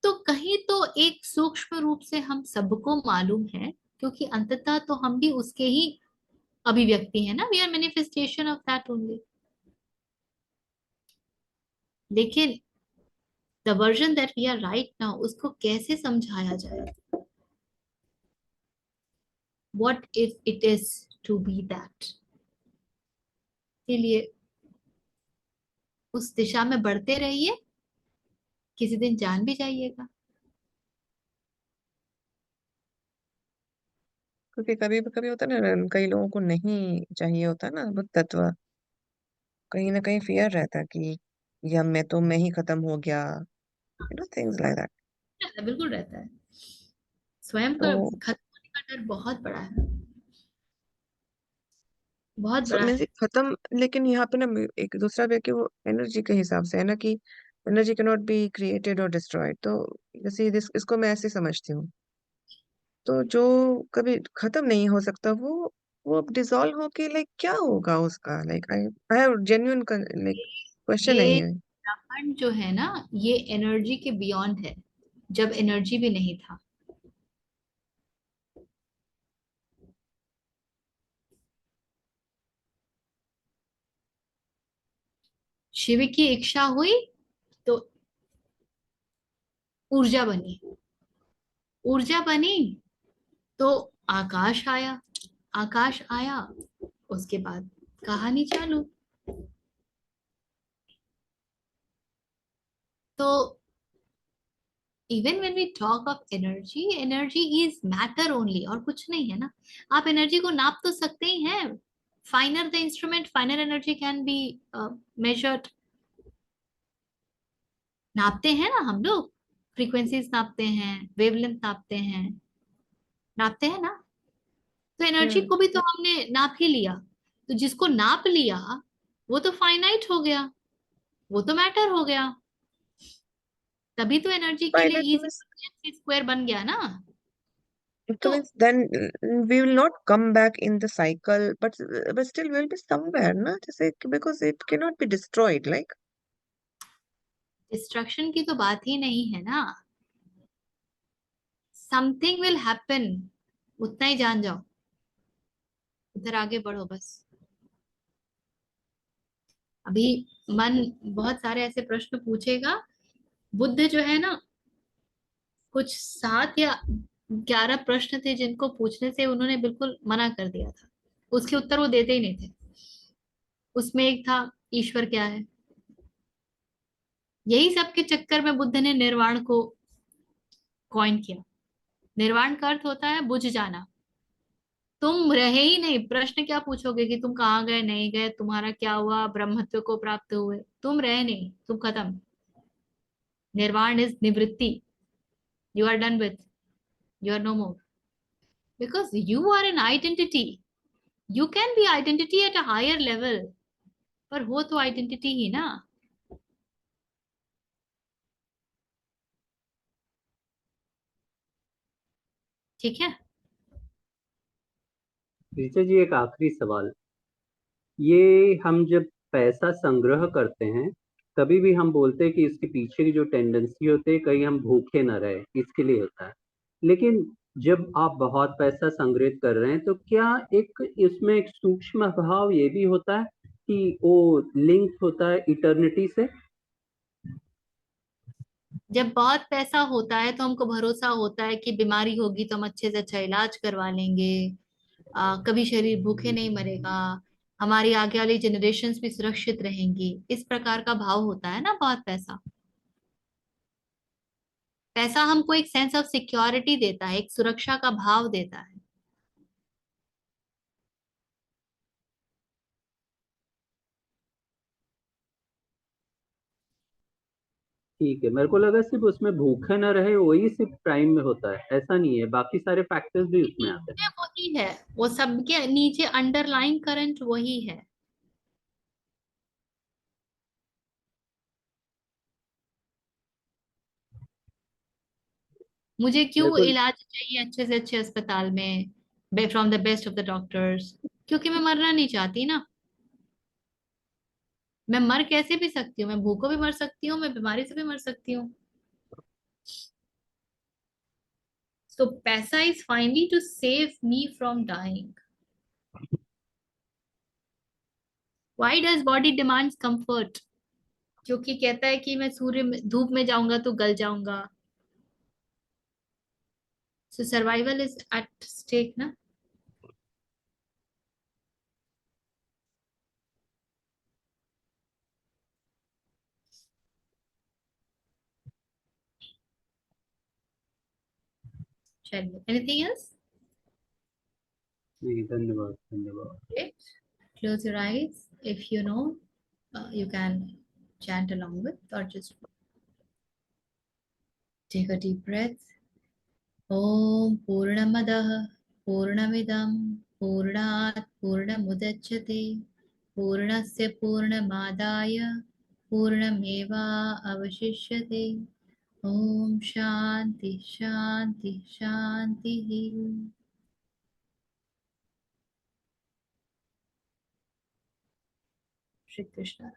तो कहीं तो एक सूक्ष्म रूप से हम सबको मालूम है, क्योंकि अंततः तो हम भी उसके ही अभिव्यक्ति है ना. We are manifestation of that only. लेकिन the version that we are right now, उसको कैसे समझाया जाए? What if it is to be that? इसलिए उस दिशा में बढ़ते रहिए, किसी दिन जान भी जाइएगा. क्योंकि कभी कभी होता है ना, कई लोगों को नहीं चाहिए होता है ना वो तत्व, कहीं ना कहीं फियर रहता है कि या मैं ही खत्म हो गया, थिंग्स लाइक दैट। रहता है, बिल्कुल रहता है। स्वयं का तो खत्म होने का डर बहुत बड़ा है, बहुत सो बड़ा मीन्स है। खत्म, लेकिन यहाँ पे ना एक दूसरा भी है कि वो एनर्जी के हिसाब से है ना, कि energy can not be created और डिस्ट्रॉयड। तो जैसे इसको मैं ऐसे समझती हूँ, तो जो कभी खत्म नहीं हो सकता वो अब डिसॉल्व होके लाइक क्या होगा उसका, like I I have genuine like question है ये ये। ब्रह्मांड जो है ना, ये एनर्जी के बियॉन्ड है, जब एनर्जी भी नहीं था। शिव की इच्छा हुई तो ऊर्जा बनी, ऊर्जा बनी तो आकाश आया, आकाश आया, उसके बाद कहानी चालू। तो even when we talk of energy, energy is matter only, और कुछ नहीं है ना। आप एनर्जी को नाप तो सकते ही हैं। फाइनर the instrument, फाइनर energy can be measured. नापते हैं ना हम लोग, फ्रीक्वेंसीज नापते हैं, वेवलेंथ नापते हैं, नापते हैं ना। तो एनर्जी हम्म। को भी तो हमने नाप ही लिया। तो जिसको नाप लिया वो तो फाइनाइट हो गया, वो तो मैटर हो गया। तभी तो एनर्जी के लिए फाइनाइट ई स्क्वायर बन गया ना। तो तो means then we will not come back in the cycle, but still we will be somewhere ना, जैसे because it cannot be destroyed like। Destruction की तो बात ही नहीं है ना। समथिंग विल हैपन, उतना ही जान जाओ, उधर आगे बढ़ो बस। अभी मन बहुत सारे ऐसे प्रश्न पूछेगा। बुद्ध जो है ना, कुछ 7 या 11 प्रश्न थे जिनको पूछने से उन्होंने बिल्कुल मना कर दिया था, उसके उत्तर वो देते ही नहीं थे। उसमें एक था, ईश्वर क्या है। यही सब के चक्कर में बुद्ध ने निर्वाण को कॉइन किया। निर्वाण का अर्थ होता है बुझ जाना। तुम रहे ही नहीं, प्रश्न क्या पूछोगे कि तुम कहाँ गए, नहीं गए, तुम्हारा क्या हुआ, ब्रह्मत्व को प्राप्त हुए, तुम रहे नहीं, तुम खत्म। Nirvana is nivritti. You are done with, you are no more, because you are an identity. You can be identity at a higher level, पर हो तो आइडेंटिटी ही ना। ठीक है। ऋचा जी, एक आखिरी सवाल। ये हम जब पैसा संग्रह करते हैं, कभी भी हम बोलते हैं कि इसके पीछे की जो टेंडेंसी होती है, कहीं हम भूखे ना रहे, इसके लिए होता है। लेकिन जब आप बहुत पैसा संग्रहित कर रहे हैं, तो क्या एक इसमें एक सूक्ष्म भाव ये भी होता है कि वो लिंक होता है इटर्निटी से? जब बहुत पैसा होता है तो हमको भरोसा होता है कि बीमारी होगी तो हम अच्छे से अच्छा इलाज करवा लेंगे। कभी शरीर भूखे नहीं मरेगा, हमारी आगे वाली जनरेशन्स भी सुरक्षित रहेंगी, इस प्रकार का भाव होता है ना बहुत पैसा। पैसा हमको एक सेंस ऑफ सिक्योरिटी देता है, एक सुरक्षा का भाव देता है। ठीक है, मेरे को लगा सिर्फ उसमें भूखे ना रहे वही सिर्फ प्राइम में होता है, ऐसा नहीं है, बाकी सारे फैक्टर्स भी उसमें आते हैं। नीचे वही है, वो सबके नीचे अंडरलाइन करंट वही है। मुझे मेरे क्यों को इलाज चाहिए अच्छे से अच्छे अस्पताल में, from the best of the doctors? क्योंकि मैं मरना नहीं चाहती ना। मैं मर कैसे भी सकती हूँ, मैं भूखों भी मर सकती हूँ, मैं बीमारी से भी मर सकती हूँ। So पैसा is finally to save me from dying. Why does body demands comfort? क्योंकि कहता है कि मैं सूर्य में धूप में जाऊंगा तो गल जाऊंगा। So survival is at stake ना। चलिए, anything else? नहीं, धन्यवाद, धन्यवाद। Great. Close your eyes. If you know, you can chant along with or just take a deep breath. Om Purnamadah Purnamidam Purnat Purnamudachyate Purnasya Purnamadaya Purnameva Avashishyate. Om Shanti Shanti Shanti. Shri Krishna.